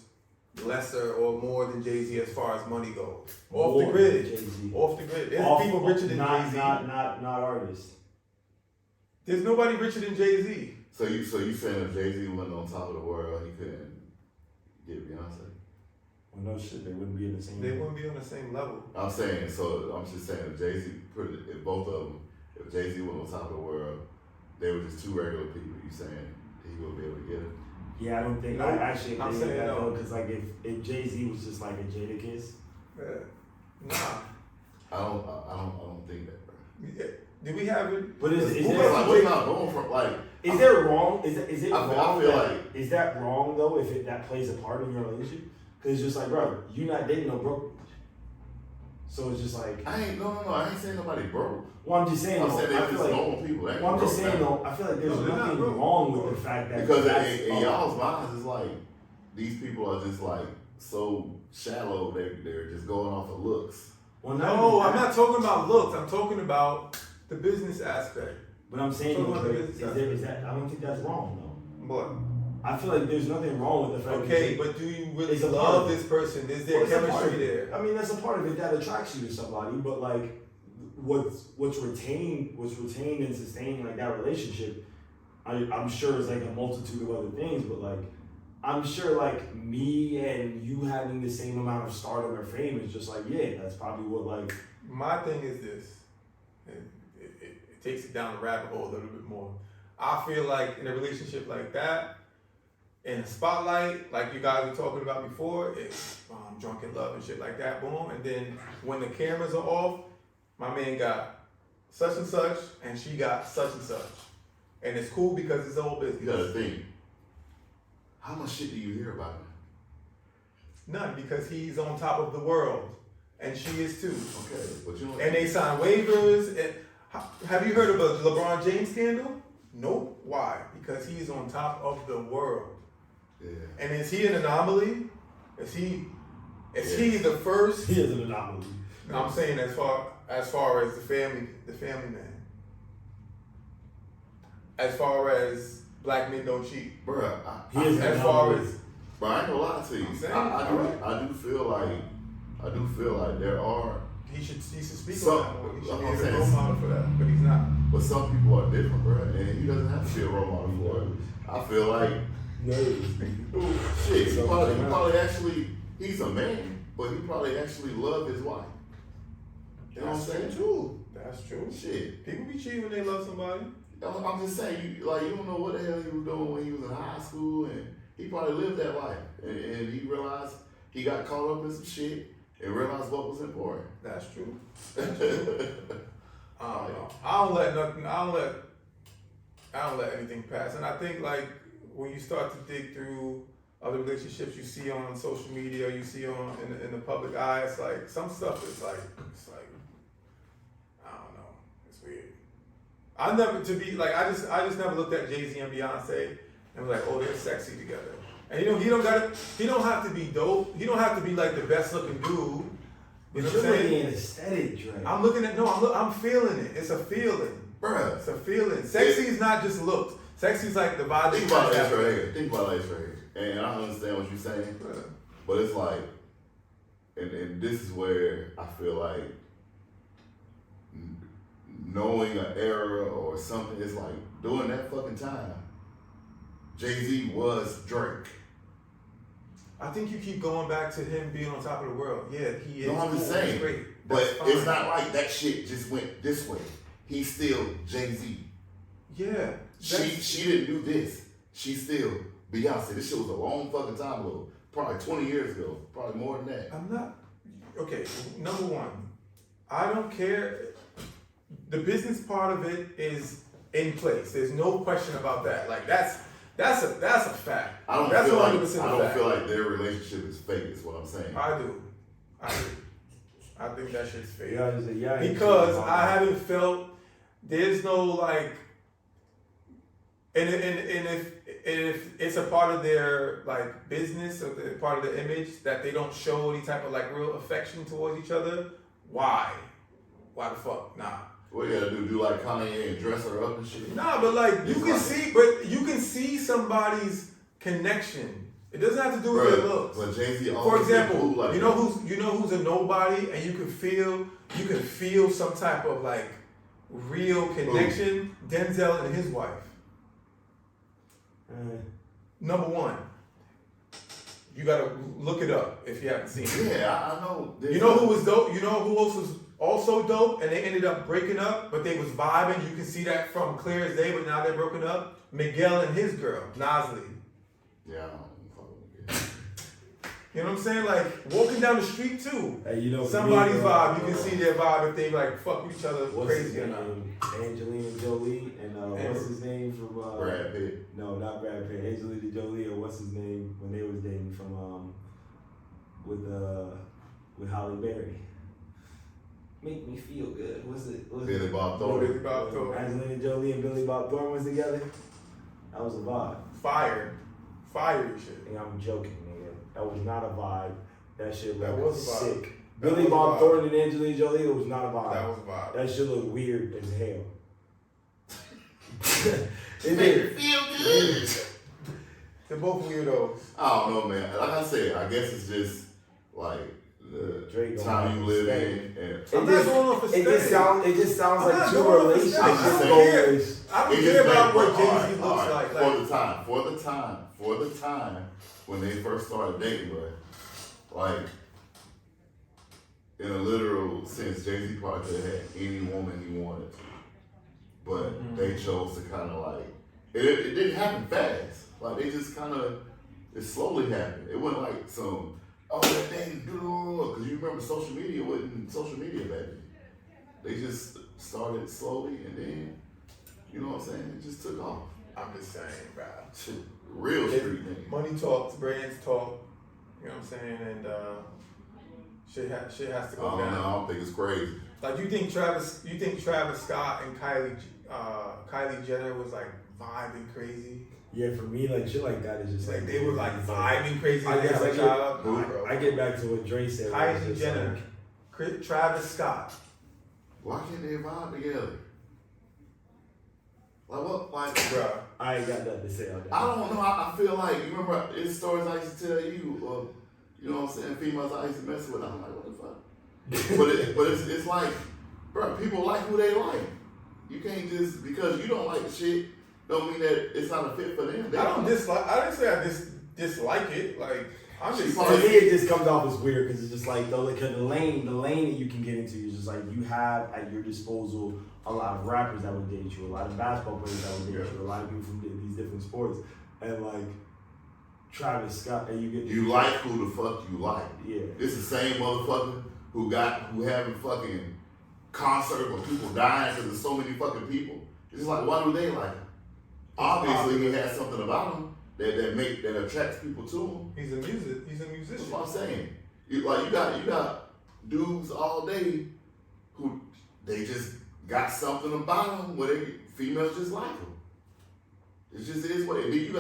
lesser or more than Jay-Z as far as money goes. Off the grid.
Jay-Z.
Off the grid. There's people richer than Jay-Z.
Not artists.
There's nobody richer than Jay-Z.
So you saying if Jay-Z wasn't on top of the world, he couldn't get Beyonce?
Well, no shit, they wouldn't be in the same.
They wouldn't be on the same level.
I'm saying, so I'm just saying if if both of them, if Jay-Z was on top of the world, they were just two regular people, you saying he would be able to get it?
Yeah, I don't think.
No,
I actually
I'm
agree with
saying
that
no.
though, because like if Jay-Z was just like a Jadakiss.
Yeah. Nah.
I don't think that, bro.
Yeah. Did we have it?
But is
It's
there
like we're not going from like.
is there wrong? Is it
I
wrong?
feel
that,
like-
is that wrong though? If that plays a part in your relationship? Because it's just like, bro, you not dating no broke bitch. So it's just like.
I ain't saying nobody broke.
Well, I'm just saying.
I'm
though,
saying
I
they're
feel
just
like.
normal people. They ain't
Well, I'm just
broke,
saying
man.
though. I feel like there's
No, they're not
nothing
broke.
wrong with the fact that
Because
that's
in y'all's minds, it's like these people are just like so shallow. They're just going off of looks.
Well,
No, I'm not talking about looks. I'm talking about the business aspect.
But I'm saying,
Talking about the
Dre,
business
is that? I don't think that's wrong though.
But
I feel like there's nothing wrong with the fact.
okay,
that
but do you really
It's a
love
part of
this person? Is there
Well, it's a part
chemistry
of it.
there?
I mean, that's a part of it that attracts you to somebody, but like, what's retained and sustained like that relationship, I'm sure it's like a multitude of other things, but like, I'm sure like me and you having the same amount of stardom or fame is just like, yeah, that's probably what like.
My thing is this. It takes it down the rabbit hole a little bit more. I feel like in a relationship like that, in the spotlight, like you guys were talking about before, it's drunken love and shit like that, boom. And then when the cameras are off, my man got such and she got such and such. And it's cool because it's all business.
You gotta think. How much shit do you hear about him?
None, because he's on top of the world. And she is too.
Okay, but you know.
And they sign waivers. And have you heard of a LeBron James scandal? Nope. Why? Because he's on top of the world.
Yeah.
And is he an anomaly? Is he the first?
He is an anomaly.
No, I'm saying as far as the family man. As far as black men don't cheat.
Bruh,
He is an
As far
anomaly.
as
Bro, I ain't gonna lie to you.
I'm saying,
I do feel like there are,
he should speak
So,
on that more. He should
I'm
be a
saying-
role model for that, but he's not.
but some people are different, bro, and he doesn't have to be a role model for it. I feel like, shit, he probably actually, he's a man, but he probably actually love his wife. You know what I'm saying?
True. That's true.
Shit.
People be cheating when they love somebody.
I'm just saying, you don't know what the hell he was doing when he was in high school, and He probably lived that life, and he realized he got caught up in some shit and realized what was important.
That's true. That's true. I don't know. I don't let anything pass. And I think like when you start to dig through other relationships you see on social media, you see on in the public eye, it's like some stuff is like I don't know. It's weird. I never to be like I just never looked at Jay-Z and Beyonce and was like, oh, they're sexy together. And he don't have to be dope. He don't have to be like the best looking dude. You
But
know
you're
what I'm saying?
looking at aesthetic, Dre.
I'm looking at I'm feeling it. It's a feeling.
Bruh.
It's a feeling. Sexy is not just looks. Sexy is like the vibe.
Think about this right here. Think about this right here. And I understand what you're saying, but it's like, and this is where I feel like knowing an era or something is like during that fucking time. Jay-Z was Drake.
I think you keep going back to him being on top of the world. Yeah, he is.
No, I'm just
cool.
saying.
He's great.
But
That's fine.
it's not like that shit just went this way. He's still Jay-Z.
Yeah.
She didn't do this. She's still Beyonce. This shit was a long fucking time ago. Probably 20 years ago. Probably more than that.
I'm not. Okay, number one, I don't care. The business part of it is in place. There's no question about that. Like that's a fact.
I don't
That's
feel
100%
like I don't
fact.
feel like their relationship is fake. Is what I'm saying.
I do. I think that shit's fake.
Yeah,
Because I haven't felt there's no like, and if it's a part of their like business or the part of the image that they don't show any type of like real affection towards each other, why the fuck? Nah.
What you gotta do like Kanye and dress her up and shit?
Nah, but like you can see somebody's connection. It doesn't have to do with their looks.
But Jay-Z
For example,
cool like
you know who's a nobody, and you can feel some type of like real connection. Denzel and his wife. Number one, you gotta look it up if you haven't seen it.
Yeah, I know.
You know who was dope? You know who else was also dope, and they ended up breaking up, but they was vibing. You can see that from clear as day, but now they're broken up. Miguel and his girl, Nasli.
Yeah, I don't
You know what I'm saying? Like walking down the street too.
Hey, you know,
Somebody's vibe. You can see their vibe if they like fuck with each other crazy or not.
Angelina Jolie and what's his name from
Brad Pitt.
No, not Brad Pitt. Angelina Jolie or what's his name when they was dating from with Halle Berry. Make me feel good. What's it?
Billy Bob Thornton.
Billy Bob Thornton.
Angelina Jolie and Billy Bob Thornton was together. That was a vibe.
Fire shit.
And I'm joking, nigga. That was not a vibe. That shit
That
looked
was a vibe.
sick.
That
Billy
was a
Bob
vibe.
Thornton and Angelina Jolie, it was not a vibe.
That was a vibe.
That shit looked weird as hell. It
Make
did.
me feel good.
They're both weirdos.
I don't know, man. Like I said, I guess it's just like the
Drake going
time you
off
live
aesthetic.
in. And
I'm not going off
It just sounds
I'm
like
not
two
going off
relationships.
aesthetic.
I don't
goals.
I don't
it
care
just
about what
made-
Jay-Z
all
looks
right,
like.
For the time when they first started dating, bro. Like in a literal sense, Jay-Z probably could have had any woman he wanted to. But they chose to kind of like, it didn't happen fast. Like they just kind of, it slowly happened. It wasn't like some, oh, that thing, because you remember social media wasn't social media back then. They just started slowly and then, you know what I'm saying, it just took off.
I'm just saying, bro.
Shit, real street nigga.
Money talks, brands talk. You know what I'm saying? And shit has to
I
go
don't
down.
know, I don't think it's crazy.
Like you think Travis Scott and Kylie Jenner was like vibing crazy?
Yeah, for me, like shit like that is just
Like they were like vibing crazy.
I guess
like
I get back to what Dre said. where it's
Kylie
just
Jenner,
like,
Travis Scott.
Why can't they vibe together? Like what? Like,
Bruh.
I ain't got nothing to say on that.
I don't know. I feel like, you remember, it's stories I used to tell you, you know what I'm saying, females I used to mess with. I'm like, what the fuck? but it's like, bro, people like who they like. You can't just, because you don't like the shit, don't mean that it's not a fit for them.
I don't dislike. I didn't say I dislike it. Like I'm just
To me, it just comes off as weird because it's just like the lane that you can get into is just like you have at your disposal a lot of rappers that would date you, a lot of basketball players that would date you, a lot of people from these different sports, and like Travis Scott, and you get
You like who the fuck you like.
Yeah.
It's the same motherfucker who having fucking concerts where people dying because there's so many fucking people. It's just like, why do they like him? Obviously, he has something about him that attracts people to him.
He's a musician.
That's what I'm saying. You got dudes all day who they just got something about them where females just like them. It just is what it is. You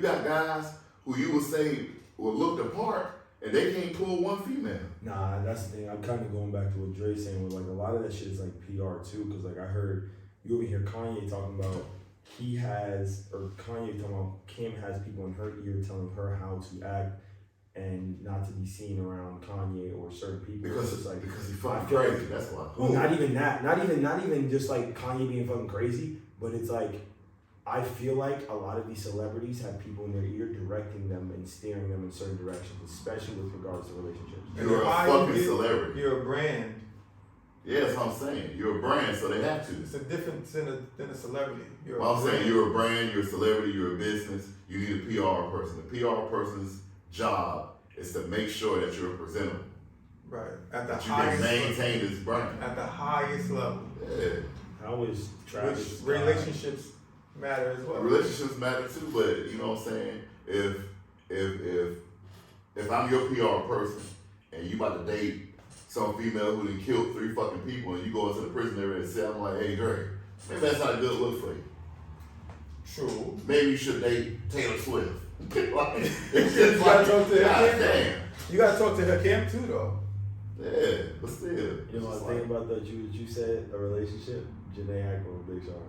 got guys who you would say will look the part and they can't pull one female.
Nah, that's the thing. I'm kind of going back to what Dre's saying with like a lot of that shit is like PR too, because like I heard you over here Kanye talking about Kanye talking about Kim has people in her ear telling her how to act and not to be seen around Kanye or certain people.
Because
it's like
he's fucking crazy.
Like,
that's why.
Well, not even that. Not even just like Kanye being fucking crazy, but it's like I feel like a lot of these celebrities have people in their ear directing them and steering them in certain directions, especially with regards to relationships.
You're a fucking celebrity.
You're a brand.
Yeah, that's what I'm saying. You're a brand, so they have to.
It's a difference than a celebrity.
I'm saying you're a brand, you're a celebrity, you're a business. You need a PR person. The PR person's job is to make sure that you're presentable.
Right. At the
that
highest
you can maintain this brand.
At the highest level.
Yeah.
How is Travis?
Which relationships matter as well.
Relationships matter too, but you know what I'm saying? If I'm your PR person and you about to date some female who done killed 3 fucking people and you go into the prison area and say, I'm like, hey Dre, maybe that's not a good look for you.
True.
Maybe you should date Taylor Swift. Like, it's
You
just
gotta
like,
talk to her.
damn.
You gotta talk to her camp too, though.
Yeah, but still.
You know what I think about that? You said a relationship. Janae Ackman with Big Sean.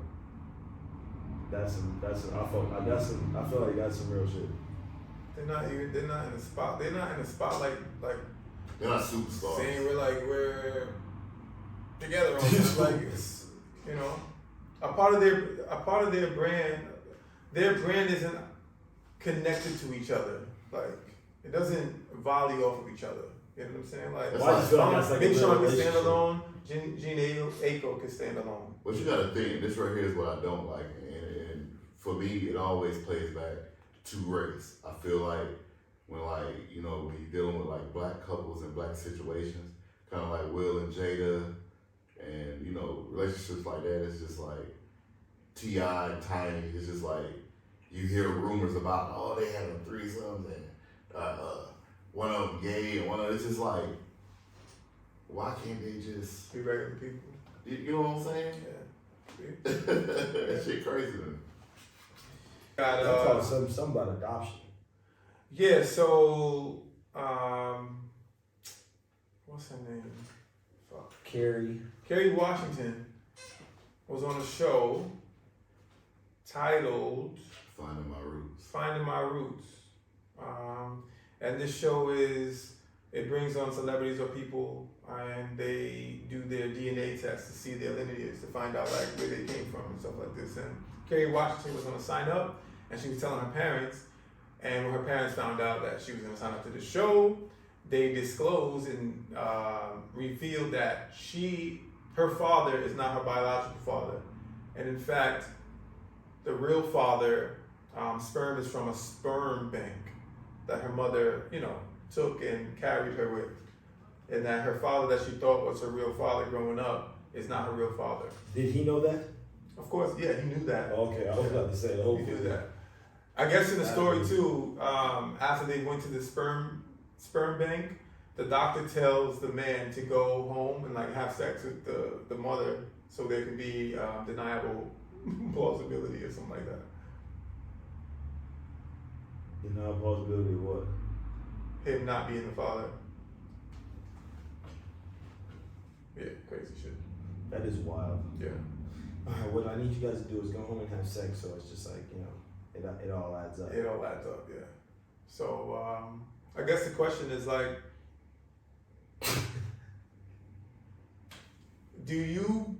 I feel like that's some real shit.
They're not in the spot. They're not in the spotlight like
They're not superstars.
saying we're together all the time. Like it's, you know, a part of their brand. Their brand isn't connected to each other. Like it doesn't volley off of each other. You know what I'm saying? Like
Well, I just feel like
that's like
Big
a
Sean can
relationship.
stand alone. Gene Aiko can stand alone.
But you gotta think, this right here is what I don't like. And for me, it always plays back to race. I feel like when when you're dealing with like black couples and black situations, kind of like Will and Jada, and relationships like that, it's just like T.I. and Tiny. It's just like you hear rumors about they having threesomes and one of them gay and one of it's just like, why can't they just
Be regular people.
you know what I'm saying?
Yeah.
That shit crazy to me.
Got something about adoption.
Yeah, so what's her name? Fuck. Kerry Washington was on a show titled
Finding My Roots.
Finding My Roots. And this show it brings on celebrities or people and they do their DNA tests to see their lineage to find out like where they came from and stuff like this. And Kerry Washington was going to sign up and she was telling her parents, and when her parents found out that she was going to sign up to the show, they disclosed and revealed that her father is not her biological father. And in fact, the real father, sperm is from a sperm bank that her mother, took and carried her with. And that her father that she thought was her real father growing up is not her real father.
Did he know that?
Of course, yeah, he knew that.
Okay, I was about to say.
He knew that. I guess in the story too, after they went to the sperm bank, the doctor tells the man to go home and like have sex with the mother so there can be deniable plausibility or something like that.
Deniable plausibility of what?
Him not being the father. Yeah, crazy shit.
That is wild.
Yeah.
Alright, what I need you guys to do is go home and have sex, so it's just like, it all adds up.
It all adds up, yeah. So I guess the question is like, do you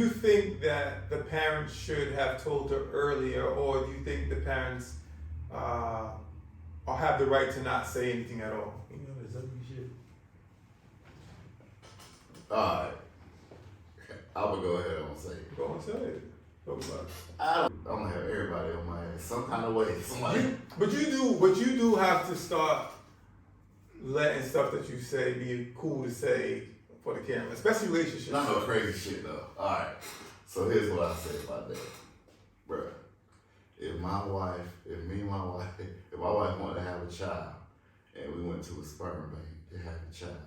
think that the parents should have told her earlier, or do you think the parents or have the right to not say anything at all?
It's ugly shit.
Alright. I would go ahead and say it.
Go and say it.
I'm gonna have everybody on my ass some kind of way. Somebody.
But you do have to start letting stuff that you say be cool to say for the camera, especially relationships.
Not no crazy shit though. All right. So here's what I say about that, bruh. If my wife wanted to have a child, and we went to a sperm bank to have a child,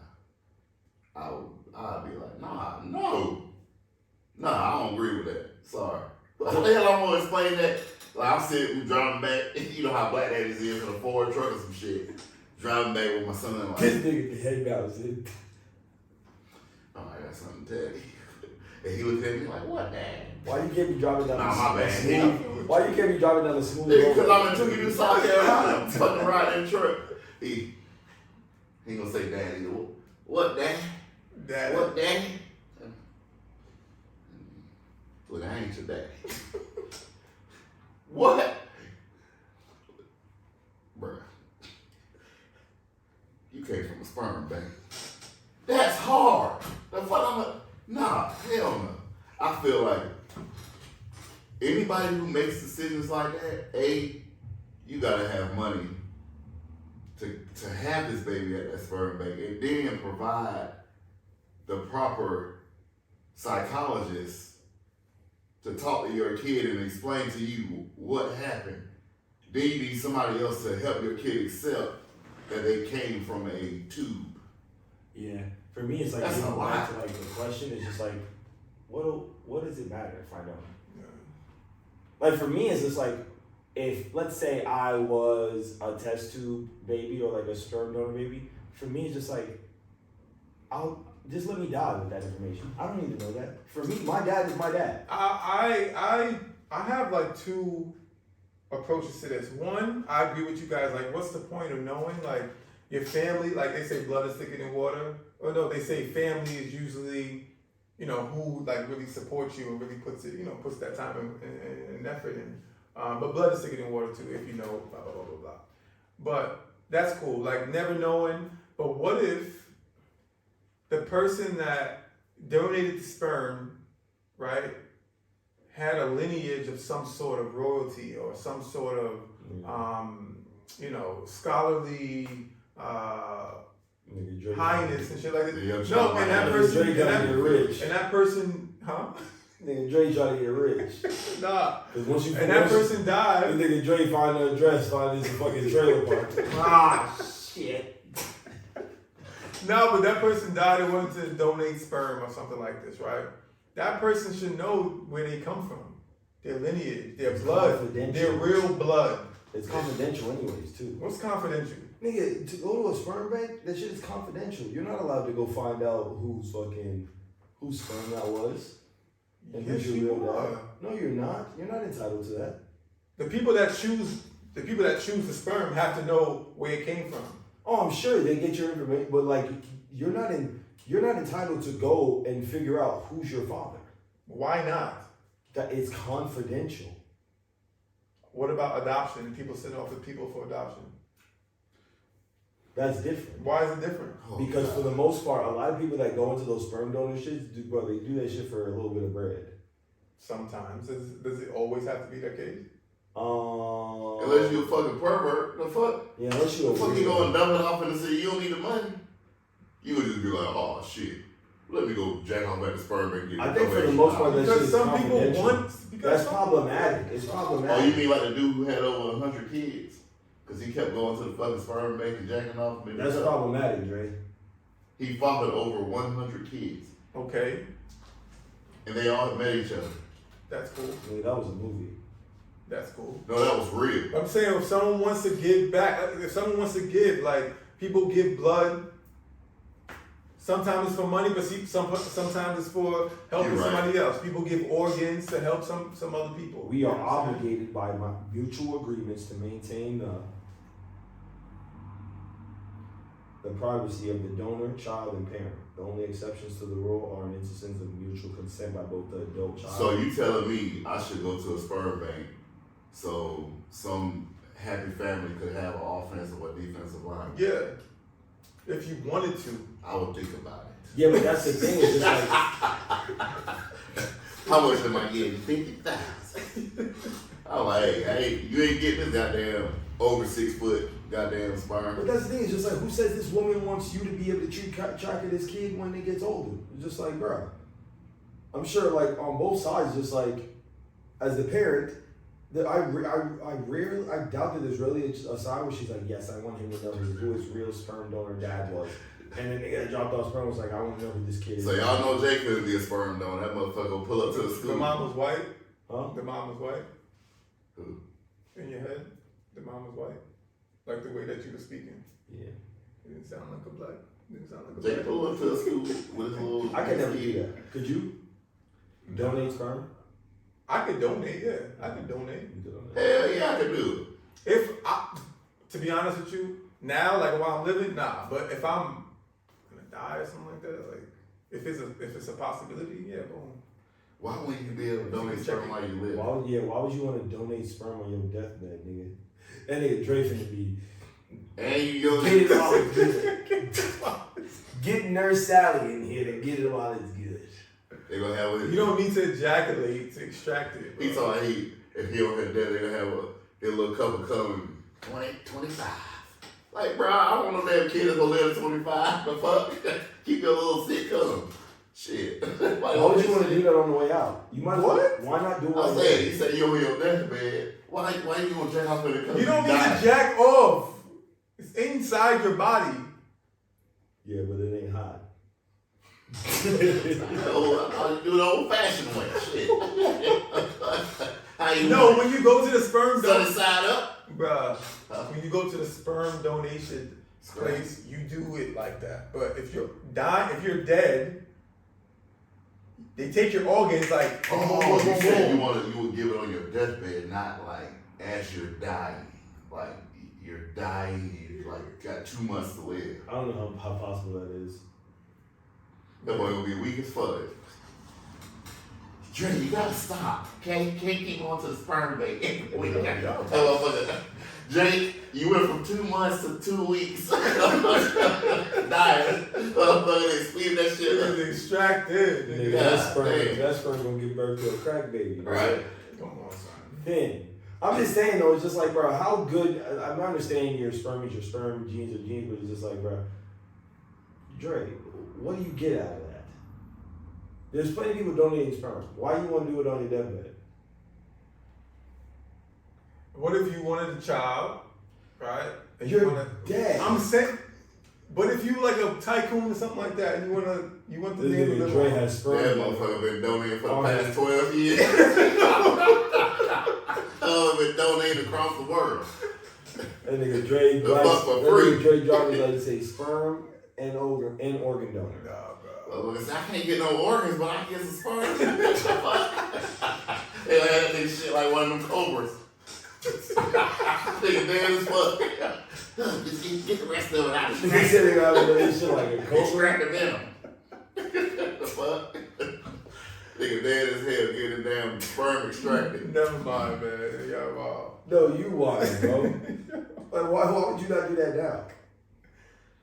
I'd be like, no, I don't agree with that. Sorry. How the hell I'm gonna explain that? Like I'm sitting, we driving back. You know how black daddies is in a Ford truck or some shit. Driving back with my son. Like,
This nigga the head bounce, dude.
oh, I got something to tell you. And he looked at me like, what, Dad?
Why you can't be driving down
my bad.
smooth? Why you can't be driving down the smooth road?
Because I'm in Tukey, South Carolina. I'm fucking riding in the truck. He gonna say, Daddy, what, Dad?
Daddy.
What, Daddy? Look, I ain't your daddy. What? Bruh. You came from a sperm bank. That's hard. That's what I'm a, nah, hell no. I feel like anybody who makes decisions like that, you gotta have money to have this baby at that sperm bank and then provide the proper psychologist to talk to your kid and explain to you what happened. Then you need somebody else to help your kid accept that they came from a tube.
Yeah, for me, it's like
That's
getting
a
back
lot.
to like the question is just like, what does it matter if I don't?
Yeah.
Like for me, it's just like if let's say I was a test tube baby or like a sperm donor baby. For me, it's just like I'll just let me die with that information. I don't need to know that. For me, my dad is my dad.
I have like two approaches to this. One, I agree with you guys. Like, what's the point of knowing? Like, your family, like they say, blood is thicker than water. Or no, they say family is usually, who like really supports you and really puts that time and effort in. But blood is thicker than water too, if you know, blah, blah, blah, blah, blah. But that's cool. Like, never knowing. But what if the person that donated the sperm, right, had a lineage of some sort of royalty or some sort of, scholarly highness and shit like that. No, and that person, huh?
Nigga Dre trying to get rich.
Nah.
Once you
and that person died.
Nigga Dre find the address, find his fucking trailer park. Shit.
No, but that person died and wanted to donate sperm or something like this, right? That person should know where they come from, their lineage, their blood, their real blood.
It's confidential anyways, too.
What's confidential?
Nigga, to go to a sperm bank, that shit is confidential. You're not allowed to go find out whose sperm that was. And
Yes,
who's your
you
real
are.
dad. No, you're not. You're not entitled to that.
The people that choose the sperm have to know where it came from.
Oh, I'm sure they get your information, but like you're not entitled to go and figure out who's your father.
Why not?
That it's confidential.
What about adoption? People send off with people for adoption.
That's different.
Why is it different?
Because for the most part, a lot of people that go into those sperm donor shits, they do that shit for a little bit of bread.
Sometimes. Does it always have to be that case?
Unless you a fucking pervert, the fuck?
Yeah, unless you a
the fuck
weirdo.
you going to dump it off and say you don't need the money? You would just be like, oh shit, let me go jack off at the sperm bank and get
I think for the most part, that shit
Because
is
some people
confidential.
want.
That's problematic. It's problematic.
Oh, you mean like the dude who had over 100 kids? Because he kept going to the fucking sperm bank and jacking off.
That's problematic, Dre.
He fathered over 100 kids.
Okay,
And they all met each other.
that's cool.
I mean, that was a movie.
That's cool.
No, that was real.
I'm saying if someone wants to give back, like people give blood. Sometimes it's for money, but sometimes it's for helping
You're right.
somebody else. People give organs to help some other people.
We are obligated by mutual agreements to maintain the privacy of the donor, child, and parent. The only exceptions to the rule are in instances of mutual consent by both the adult child.
So you telling me I should go to a sperm bank so some happy family could have an offensive or defensive line?
Yeah, if you wanted to.
I would think about it.
Yeah, but that's the thing. It's just like
How How much am I getting? 50,000. I'm like, hey, you ain't getting this goddamn over 6 foot goddamn sperm.
But that's the thing, it's just like, who says this woman wants you to be able to keep track of this kid when it gets older? It's just like, bro. I'm sure, like, on both sides, just like, as the parent, that I doubt that there's really a side where she's like, yes, I want him to know who his real sperm donor dad was. And then they got dropped off sperm, was like, I want to know who this kid is.
So y'all know Jay couldn't be a sperm donor. That motherfucker will pull up to the school.
The mom was white?
Huh?
The mom was white?
Who?
In your head? The mom was white? Like the way that you were speaking?
Yeah.
It didn't sound like a black. Didn't sound like a
Jay
black.
pull up to the school with his little.
I could never do that. Could you? Donate sperm?
I could donate, yeah. I could donate.
Hell yeah, I could do
To be honest with you, now, like while I'm living, nah. But if I'm gonna die or something like that, like if it's a possibility, yeah, boom.
it. Why wouldn't you be able to donate sperm while you live?
Why would you want to donate sperm on your deathbed, nigga? That nigga Dre finna be.
And you go
Get it while it's good. Get Nurse Sally in here to get it while it's good.
They gonna have it.
You don't need to ejaculate to extract it.
He told me if he don't have that, they gonna have a little couple coming 20, 25. Like, bro, I don't want no damn kid that's gonna live to 25. The fuck? Keep your little sick cum. Shit.
Why would you want to do that on the way out? You might.
What?
Why not do it?
I said, you say you're on your deathbed. Why you gonna jack off in the cum?
You don't need to jack off. It's inside your body.
Yeah, but it ain't hot.
I'll do the old fashioned way. Shit. How you
No, when you go to the sperm
sunny side up?
bruh, when you go to the sperm donation place, you do it like that. But if you're dead, they take your organs like
Oh, you said you would give it on your deathbed, not like as you're dying. Like you're dying, you like got 2 months to live.
I don't know how possible that is.
That boy gonna be weak as fuck. Dre, you gotta stop. Can't keep on to the sperm bank. Jake, you went from 2 months to 2 weeks. Dying. Motherfucker, speed that shit up.
it's extracted.
Nigga,
God,
that sperm gonna give birth to a crack baby.
Right.
Come on, son.
Then I'm just saying though, it's just like, bro, how good? I'm not understanding your sperm is your sperm, genes are genes, but it's just like, bro, Dre, what do you get out of that? There's plenty of people donating sperm. Why you want to do it on your deathbed?
What if you wanted a child, right? And
You're dead.
I'm saying, but if you like a tycoon or something like that, and you want the
This
name
nigga
of
Dre
the
has sperm.
That motherfucker been donating for the
Oh,
past 12 years. Been donating across the world.
That nigga Dre,
The fuck for free.
Dre driver's license say sperm and organ donor.
Nah, bro.
Well, look, I can't get no organs, but I can get some sperm. They had that nigga shit like one of them cobras. Nigga dead as fuck. Just get the rest of it out of
He
the
said they got this shit like a cobra.
Extract the venom. The fuck? Nigga dead as hell getting damn sperm extracted.
Never mind, man. Y'all wild.
No, you wild, bro. Like, why would you not do that now?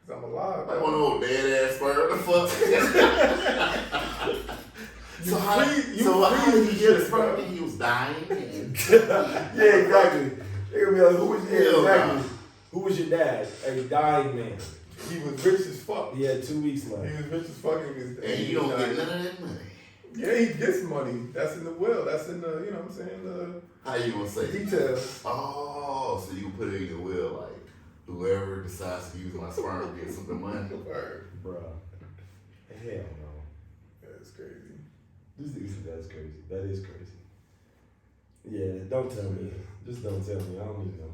Cause I'm alive.
Like one of those dead ass sperm. The fuck? So how did he get the sperm? He was dying.
Yeah, exactly. They're gonna be like,
Hell nah.
Who was your dad? A dying man.
He was rich as fuck.
He had 2 weeks
He
left.
was rich as fuck.
And you don't get none of that money.
Yeah, he gets money. That's in the will. That's in the, you know what I'm saying,
How you gonna say?
the details.
Oh, so you can put it in your will, like whoever decides to use my sperm gets some money.
Word.
Bruh. Hell no.
That's crazy.
This nigga, that's crazy. That is crazy. Yeah, don't tell me. Just don't tell me. I don't need to know.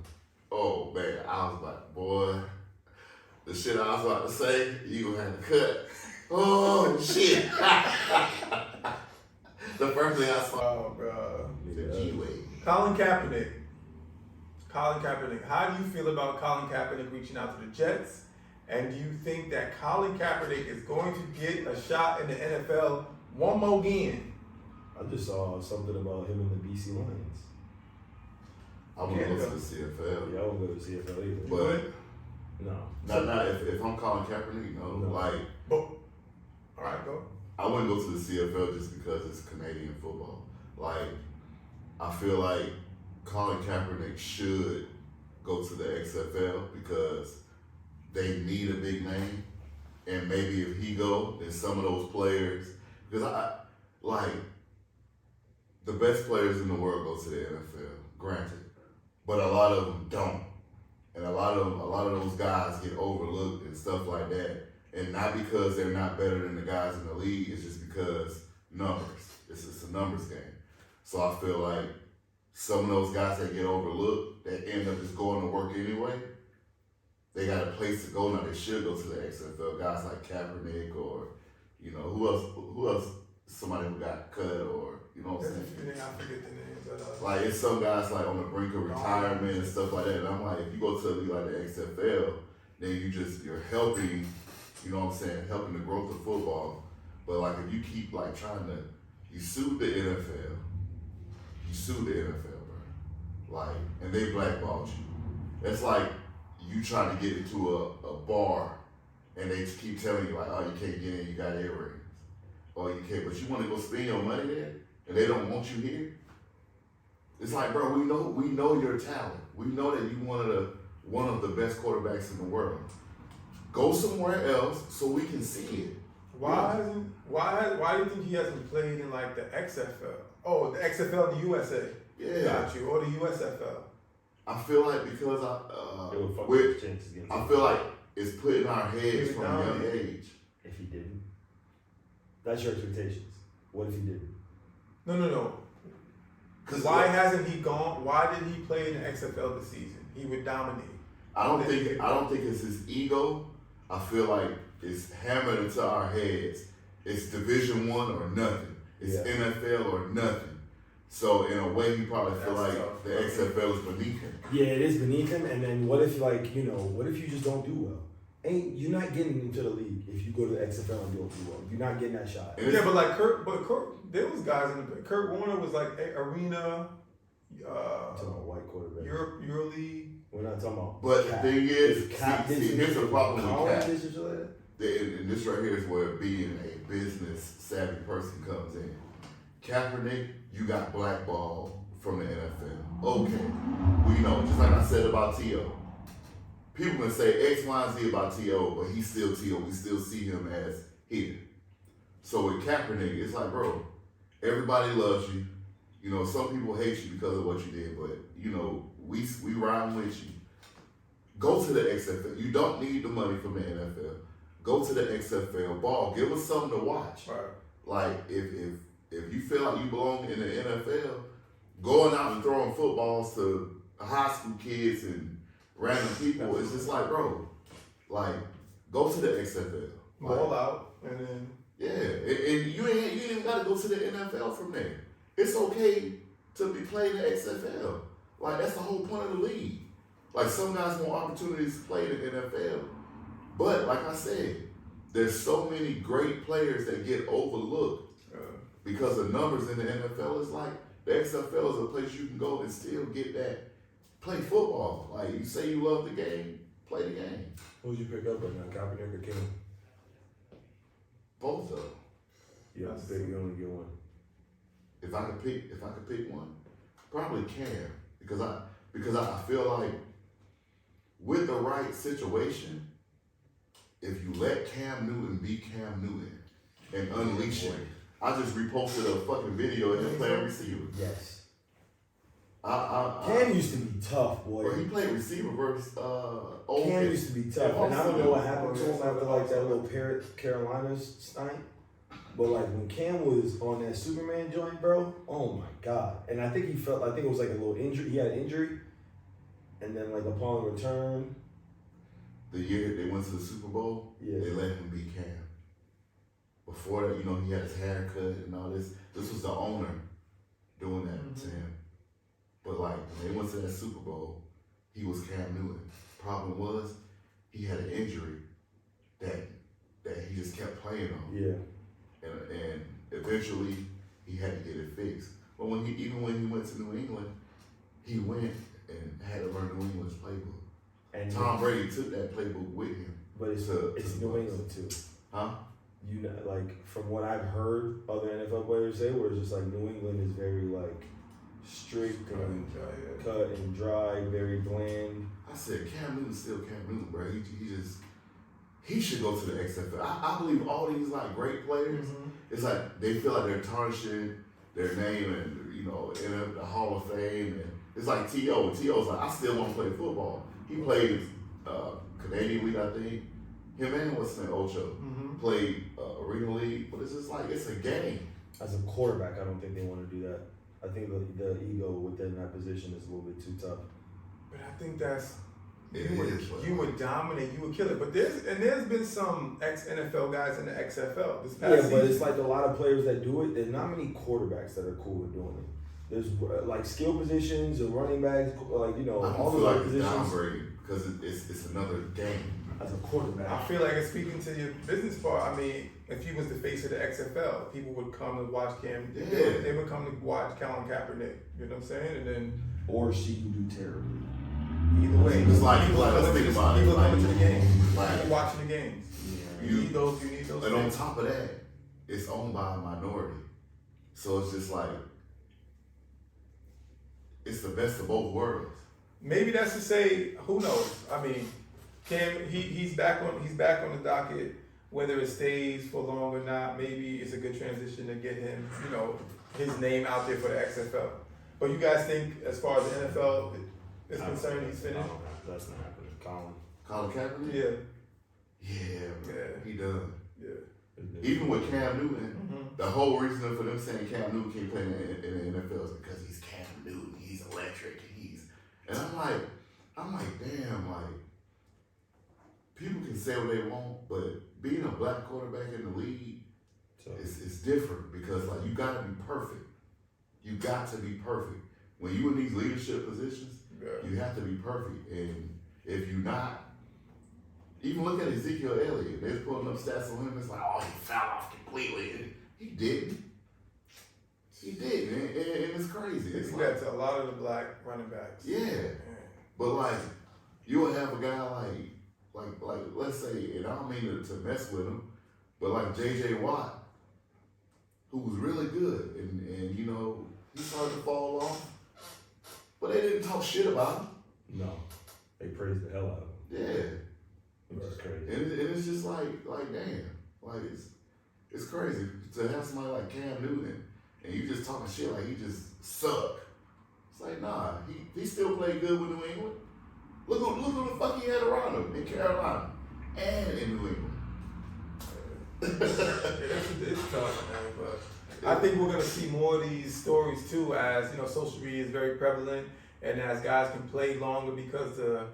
Oh man, I was like, boy, the shit I was about to say, you gonna have to cut. Oh shit. The first thing I saw,
Oh, bro.
the G-Wave.
Colin Kaepernick. How do you feel about Colin Kaepernick reaching out to the Jets? And do you think that Colin Kaepernick is going to get a shot in the NFL one more again?
I just saw something about him and the BC Lions.
I want to go to the CFL.
Yeah, I won't go to CFL either.
But
no.
not if I'm calling Kaepernick,
No.
like
But, all right, go.
I wouldn't go to the CFL just because it's Canadian football. Like, I feel like Colin Kaepernick should go to the XFL because they need a big name, and maybe if he go, then some of those players, because the best players in the world go to the NFL, granted, but a lot of them don't, and a lot of those guys get overlooked and stuff like that, and not because they're not better than the guys in the league, it's just because numbers. It's just a numbers game. So I feel like some of those guys that get overlooked, that end up just going to work anyway, they got a place to go now. They should go to the XFL. Guys like Kaepernick or, who else? Somebody who got cut or, you know what I'm saying?
I forget the names. But,
like, it's some guys like on the brink of retirement and stuff like that. And I'm like, if you go to a league like the XFL, then you're helping, you know what I'm saying, helping the growth of football. But like, if you keep like you sue the NFL. You sue the NFL, bro. Like, and they blackballed you. It's like you trying to get into a bar and they just keep telling you like, oh, you can't get in, you got earrings. Or you can't, but you want to go spend your money there and they don't want you here. It's like, bro, we know your talent. We know that you one of the best quarterbacks in the world. Go somewhere else so we can see it.
Why do you think he hasn't played in like the XFL? Oh, the XFL, the USA.
Yeah.
Got you. Or the USFL.
I feel like because I feel like it's put in our heads from a young age.
If he didn't, that's your expectations. What if he didn't?
No. Why hasn't he gone? Why did he play in the XFL this season? He would dominate.
I don't think it's his ego. I feel like it's hammered into our heads. It's Division I or nothing. It's NFL or nothing. So in a way, he probably feel like tough. The XFL is beneath him.
Yeah, it is beneath him. And then what if what if you just don't do well? You're not getting into the league if you go to the XFL and don't do well. You're not getting that shot.
Yeah, but like Kurt, there was guys in the Kurt Warner was like arena.
Talking about white quarterback.
EuroLeague.
We're not talking about.
But the thing is, see, here's the problem with Cap. And this right here is where being a business savvy person comes in. Kaepernick, you got blackballed from the NFL. Okay, we know. Just like I said about T.O. People can say X, Y, and Z about T.O., but he's still T.O. We still see him as here. So with Kaepernick, it's like, bro, everybody loves you. You know, some people hate you because of what you did, but, we ride with you. Go to the XFL. You don't need the money from the NFL. Go to the XFL ball. Give us something to watch.
Right.
Like, if you feel like you belong in the NFL, going out and throwing footballs to high school kids and random people, it's just like, bro, like, go to the XFL.
Ball out, and then...
Yeah, and you ain't even got to go to the NFL from there. It's okay to be playing the XFL. Like, that's the whole point of the league. Like, some guys want opportunities to play in the NFL. But, like I said, there's so many great players that get overlooked because the numbers in the NFL is like, the XFL is a place you can go and still get that, play football. Like, you say you love the game, play the game.
Who would you pick up right now, Kaepernick or King?
Both of them.
Yeah, you only get one.
If I could pick one, probably Cam. Because I feel like with the right situation, if you let Cam Newton be Cam Newton and unleash him. I just reposted a fucking video of him playing receiver.
Yes.
Cam
Cam used to be tough, boy.
Or he played receiver versus
Cam used to be tough. And I don't know what happened to him after like that little Carolina stint. But like when Cam was on that Superman joint, bro, oh my God. And I think it was like a little injury. He had an injury. And then like upon return.
The year they went to the Super Bowl, they let him be Cam. Before that, he had his haircut and all this. This was the owner doing that to him. But like when they went to that Super Bowl, he was Cam Newton. Problem was, he had an injury that he just kept playing on.
Yeah.
And eventually he had to get it fixed. But when he went to New England, he went and had to learn New England's playbook. And Tom Brady took that playbook with him.
But it's New England too.
Huh?
you know, like from what I've heard other NFL players say, where it's just like New England is very like strict and cut and dry, very bland.
I said Cam Newton's still Cam Newton, bro. He should go to the XFL. I believe all these like great players, it's like they feel like they're tarnishing their name and in the Hall of Fame. And it's like T.O. T.O.'s like, I still want to play football. He played Canadian League, I think. Him and what's his name, Ocho, played Arena League. But it's just like, it's a game.
As a quarterback, I don't think they want to do that. I think the ego within that position is a little bit too tough.
But I think that's
You
would dominate, you would kill it. But there's been some ex-NFL guys in the XFL this past
Yeah, but
season.
it's like a lot of players that do it. There's not many quarterbacks that are cool with doing it. There's like skill positions or running backs, like
I
all
don't
those
feel like
positions.
it's downgrading because it's another game.
As a quarterback,
I feel like it's speaking to your business part. I mean, if you was the face of the XFL, people would come to watch Cam.
Yeah.
They would come to watch Colin Kaepernick. You know what I'm saying? And then
or see you do terribly.
either way,
It's like,
people
let's
coming
think
to
about it.
people
Like,
coming to the games,
like-
people watching the games.
Yeah.
You need those
And on
things.
top of that, it's owned by a minority. So it's just like, it's the best of both worlds.
Maybe that's to say, who knows? I mean, Cam, he's back on the docket. Whether it stays for long or not, maybe it's a good transition to get him, his name out there for the XFL. But you guys think, as far as the NFL is concerned, he's finished?
That's not happening.
Colin Kaepernick?
Yeah,
Yeah, man.
Yeah.
He done.
yeah.
Even with Cam Newton,
Mm-hmm.
the whole reason for them saying Cam Newton can't play in the NFL is because he's Cam Newton. He's electric. And I'm like, damn, like, people can say what they want, but being a black quarterback in the league is different because, like, you gotta be perfect. You got to be perfect. When you in these leadership positions, you have to be perfect. And if you're not, even look at Ezekiel Elliott. They're pulling up stats on him. It's like, oh, he fell off completely. And he didn't. He didn't. And it's crazy.
It's
It's
like
like,
to a lot of the black running backs.
yeah. But like, you would have a guy like let's say, and I don't mean to mess with him, but like J.J. Watt, who was really good, and he started to fall off, but they didn't talk shit about him.
No, they praised the hell out of him.
Yeah,
Which is crazy.
and it's just like damn, like it's crazy to have somebody like Cam Newton, and you just talking shit like he just suck. It's like, nah, he still played good with New England. Look who the fuck he had around him in Carolina and in New England.
It's tough, man. But I think we're gonna see more of these stories too, as social media is very prevalent, and as guys can play longer because their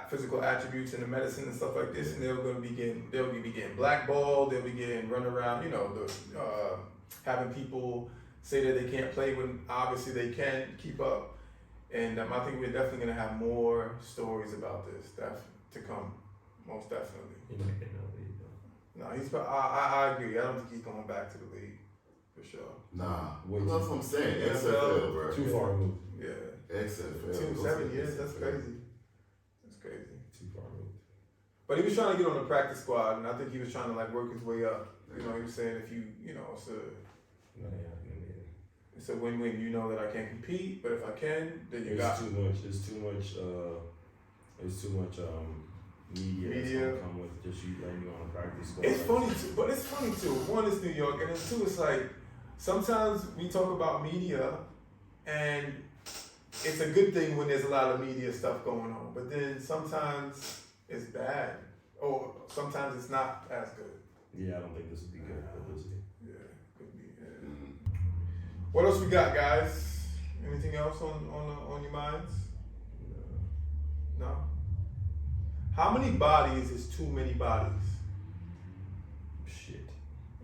physical attributes and the medicine and stuff like this, and they'll be getting blackballed, they'll be getting run around, having people say that they can't play when obviously they can keep up. And I think we're definitely going to have more stories about this to come, most definitely.
He might get no lead though.
No, I agree. I don't think he's going back to the league, for sure.
Nah,
Wait,
that's what I'm saying.
NFL,
XFL, bro.
Too far removed.
Yeah.
XFL.
7 years, that's crazy. That's crazy.
Too far removed.
But he was trying to get on the practice squad, and I think he was trying to work his way up. He was saying if it's a win-win. You know that I can't compete, but if I can, then you got
It's too much media that's
Media.
gonna come with just you letting you on a practice squad.
It's funny too. One is New York, and then two, it's like sometimes we talk about media, and it's a good thing when there's a lot of media stuff going on. But then sometimes it's bad, or sometimes it's not as good.
Yeah, I don't think this would be good publicity.
Yeah, could be. Yeah. What else we got, guys? Anything else on your minds? No. How many bodies is too many bodies?
Shit.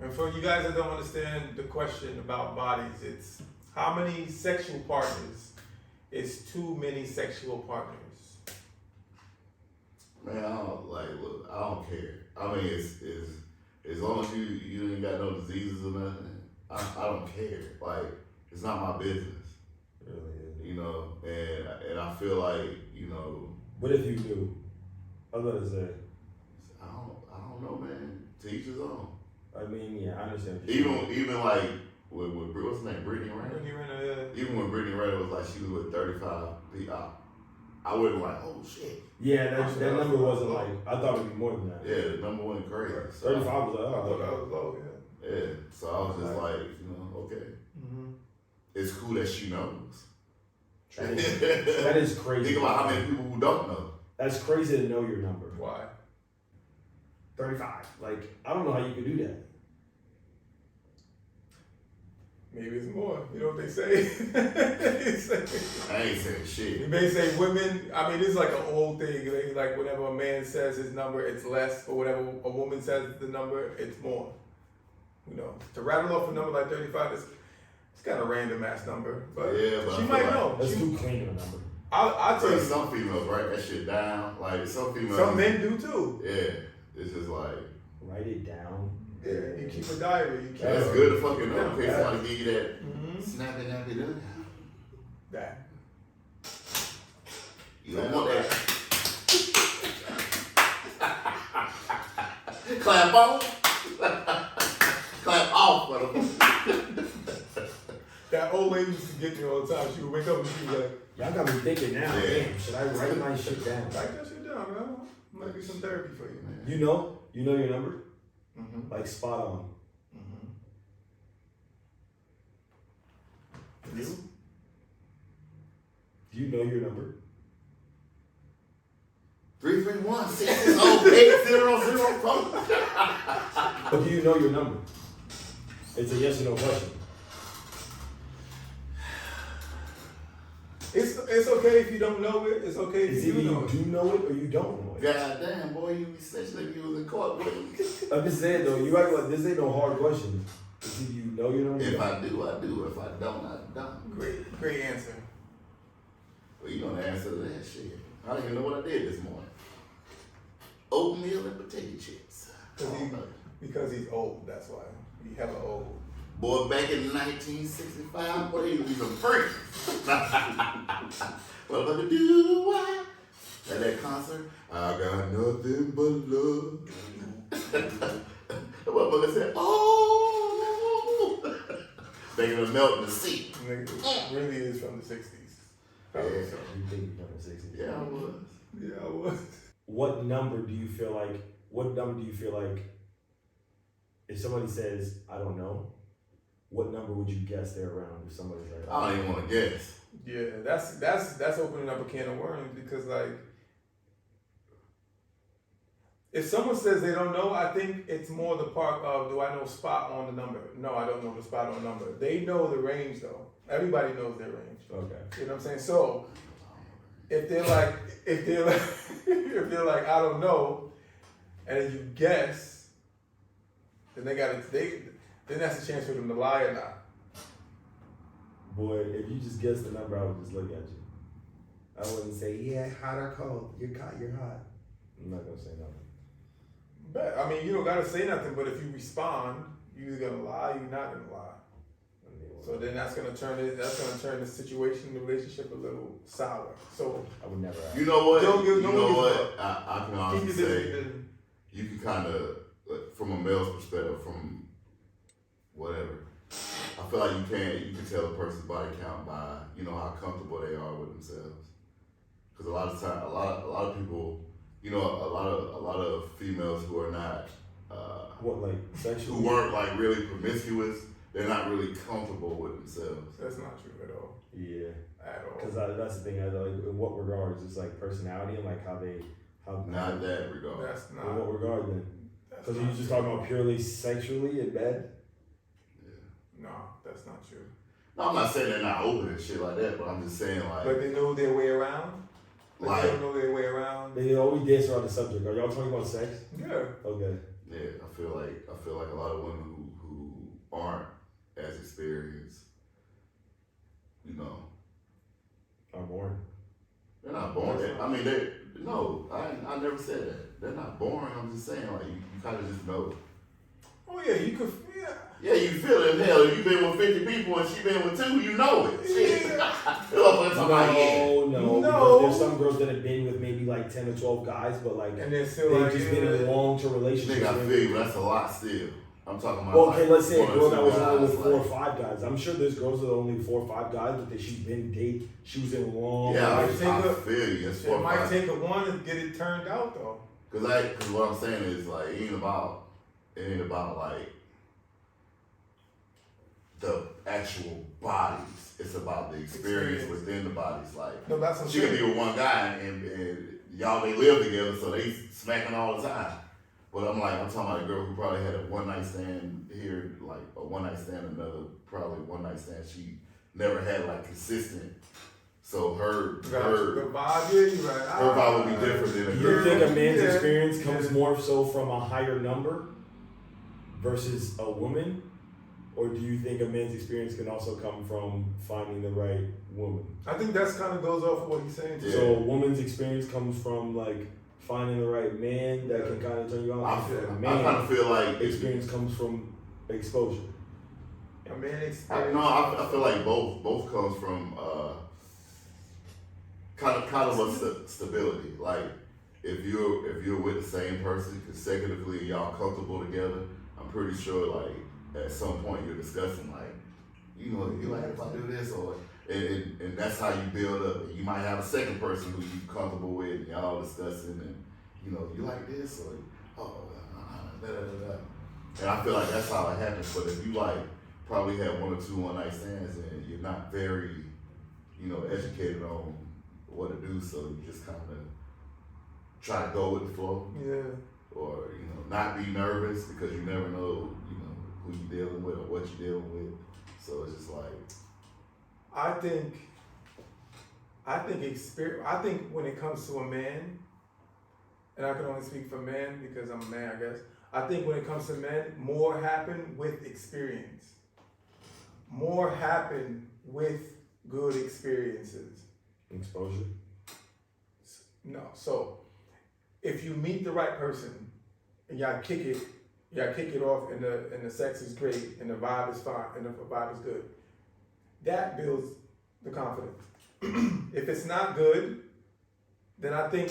And for you guys that don't understand the question about bodies, it's how many sexual partners is too many sexual partners?
Man, look, I don't care. I mean, it's as long as you ain't got no diseases or nothing, I don't care. Like, it's not my business.
Really?
And I feel like,
What if you do? I was gonna say.
I don't know, man. To each his own.
I mean, yeah, I understand.
Even like with what's her name, Brittany Renner.
Yeah.
Even when Brittany Renner was like she was with 35 people, I wasn't like, oh shit.
Yeah, that number wasn't like, I thought it'd be more than that.
Yeah, the number wasn't crazy. So
35 was like,
I thought that
oh,
was low, yeah.
yeah, so I was just like, okay.
Mm-hmm.
It's cool that she knows.
that is crazy.
Think about how many people who don't know.
That's crazy to know your number.
Why?
35. Like, I don't know how you could do that.
Maybe it's more. You know what they say?
I ain't saying shit.
You may say women, I mean, it's like an old thing. Like whenever a man says his number, it's less. Or whenever a woman says the number, it's more. You know, to rattle off a number like 35, it's kind of random ass number. But
yeah, but
she might know.
That's too clean of a number.
I'll tell you.
Some females write that shit down. Like some females.
Some men do too.
Yeah, it's just like.
Write it down.
Yeah, you keep a diary. You keep
That's good to fucking know in case
Yeah.
somebody give you that.
Mm-hmm.
Snap it, snap it up.
That.
You don't want that. Clap on. Clap off, motherfucker.
That old lady used to get me all the time. She would wake up and she was like,
Y'all got me thinking now.
Yeah.
Damn, should I write my shit down?
write that shit down, man. Might be some therapy for you, man.
You know your number?
Mm-hmm.
Like spot on.
Mm-hmm. You?
Do you know your number?
331 660
But do you know your number? It's a yes or no question.
It's okay if you don't know it. It's okay
It's
if you
either
do know
you
it.
do know it or you don't know it.
God damn, boy, you essentially you was in court, boy.
I'm just saying though, you act like this ain't no hard question. It's either you know your number.
If I do, I do. If I don't, I don't.
Great answer.
Well, you gonna answer to that shit. I don't even know what I did this morning. Oatmeal and potato chips.
Because he's old, that's why. He hella old.
Boy, back in 1965, boy, he was even free. What about the do I? At that concert, I got nothing but love. The motherfucker said, oh. Making him melt in the seat.
Nigga, really is from the 60s. Probably
Yeah.
so.
You think you're from the 60s?
Yeah, I was.
Yeah, I was.
What number do you feel like if somebody says, I don't know, what number would you guess they're around if somebody's like,
I don't even want to guess.
Yeah, that's opening up a can of worms because like if someone says they don't know, I think it's more the part of do I know spot on the number? No, I don't know the spot on number. They know the range though. Everybody knows their range.
okay.
You know what I'm saying? So if they're like if they're like I don't know, and you guess, then then that's a chance for them to lie or not.
Boy, if you just guessed the number, I would just look at you. I wouldn't say, yeah, hot or cold. You're hot. I'm not gonna say nothing.
But I mean, you don't gotta say nothing. But if you respond, you're either gonna lie, or you're not gonna lie. So then that's gonna turn the situation, the relationship a little sour. So
I would never ask.
You know what?
Don't
You
give
know
a
what?
fuck.
I can
keep
honestly
your
say
business.
you can kind of, from a male's perspective, from whatever. I feel like you can tell a person's body count by how comfortable they are with themselves. Because a lot of time, a lot of people, a lot of females who are not
What, like sexual?
who weren't like really promiscuous, they're not really comfortable with themselves.
That's not true at all.
Yeah.
At all.
Because that's the thing. Like, in what regards? It's like personality and like how.
Not that regard.
That's not.
In what regard then?
That's
Because
not
you just
true.
talking about purely sexually in bed.
No, that's not true.
No, I'm not saying they're not open and shit like that, but I'm just saying
But they know their way around. But
Like-
they don't know their way around.
They always dance around the subject. Are y'all talking about sex?
Yeah.
Okay.
yeah, I feel like a lot of women who aren't as experienced,
Are boring.
they're not boring. I mean, I never said that. They're not boring. I'm just saying, like, you kind of just know.
Oh yeah, you could. Yeah.
Yeah, you feel it. Hell, you been with 50 people and she been with 2, you know it. Shit.
No, because there's some girls that have been with maybe like 10 or 12 guys, but like
and they're still
they've
like,
just been in long-term relationships.
Nigga, I feel you, but that's a lot still. I'm talking about.
Well, okay, let's say a
one or
girl
two
that was only
guys,
with 4 or 5 guys. I'm sure there's girls that are only 4 or 5 guys, but that she's been dating. She was in long.
Yeah, I
relationships.
feel you. It's 4
It
or
might
5.
take a one to get it turned out though.
Cause what I'm saying is like, it ain't about like the actual bodies. It's about the experience within the bodies. Like,
No, that's what I'm
she could
saying.
be with one guy and y'all they live together, so they smacking all the time. But I'm talking about a girl who probably had a one night stand here, like a one night stand, another probably one night stand. She never had like consistent. So her
The vibe, yeah, you're right.
her vibe would be different than a
Do
girl.
you think a man's experience comes more so from a higher number versus a woman? Or do you think a man's experience can also come from finding the right woman?
I think that's kind of goes off of what he's saying.
Yeah.
So a woman's experience comes from like finding the right man that can kind of turn you on.
I
A
kind of feel like
experience comes from exposure.
A man
I
experience.
feel like both comes from kind of a stability. Like if you're with the same person consecutively and y'all comfortable together, I'm pretty sure like at some point you're discussing like, you like if I do this or and that's how you build up. You might have a second person who you comfortable with and y'all discussing and you like this or da da da da. And I feel like that's how it happens. But if you like probably have 1 or 2 one night stands and you're not very, educated on what to do, so you just kind of try to go with the flow.
Yeah.
Or, not be nervous because you never know, who you're dealing with or what you're dealing with. So it's just like
I think when it comes to a man, and I can only speak for men because I'm a man, I guess. I think when it comes to men, more happen with experience. More happen with good experiences.
Exposure.
No, so if you meet the right person and y'all kick it off and the sex is great and the vibe is fine and the vibe is good, that builds the confidence. If it's not good, then I think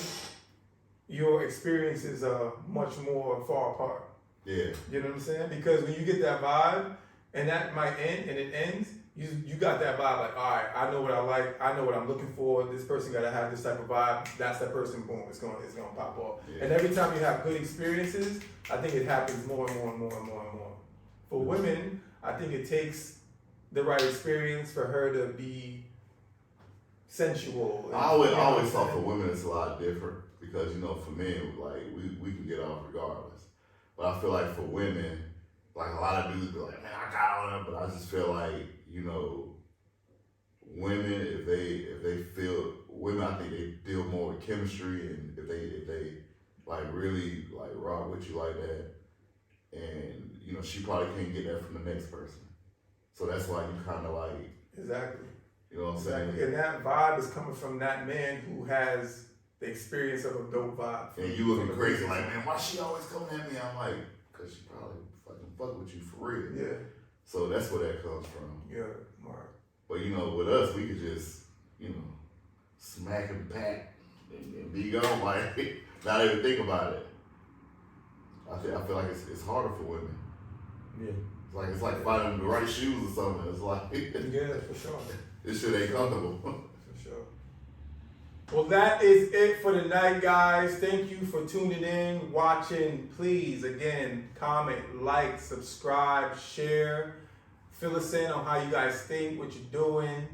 your experiences are much more far apart.
Yeah.
You know what I'm saying? Because when you get that vibe and that might end and it ends, you got that vibe like, all right, I know what I like, I know what I'm looking for. This person gotta have this type of vibe. That's that person. Boom, it's gonna pop off.
Yeah.
And every time you have good experiences, I think it happens more and more and more and more and more. For women, I think it takes the right experience for her to be sensual.
I always thought for women it's a lot different because for men like we can get off regardless, but I feel like for women, like a lot of dudes be like, man, I got on them, but I just feel like women if they feel women, I think they deal more with chemistry, and if they like really like rock with you like that, and she probably can't get that from the next person, so that's why you kind of like
Exactly.
you know what I'm saying.
And that vibe is coming from that man who has the experience of a dope vibe.
And you looking crazy, like, man, why she always coming at me? I'm like, cause she probably fuck with you for real.
Yeah.
So that's where that comes from.
Yeah, Mark.
But with us, we could just, smack and pack and be gone, like, not even think about it. I feel like it's harder for women.
Yeah.
It's like finding the right shoes or something. It's like
Yeah, for sure.
this shit ain't comfortable.
For sure. Well, that is it for tonight, guys. Thank you for tuning in, watching. Please, again, comment, like, subscribe, share. Fill us in on how you guys think, what you're doing.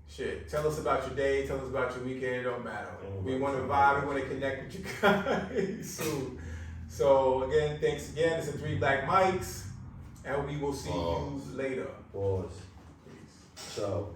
Shit, tell us about your day. Tell us about your weekend. It don't matter. We want to vibe. We want to connect with you guys soon. So, again, thanks again. It's the 3 Black Mics, and we will see you later.
Pause.
Peace.
So.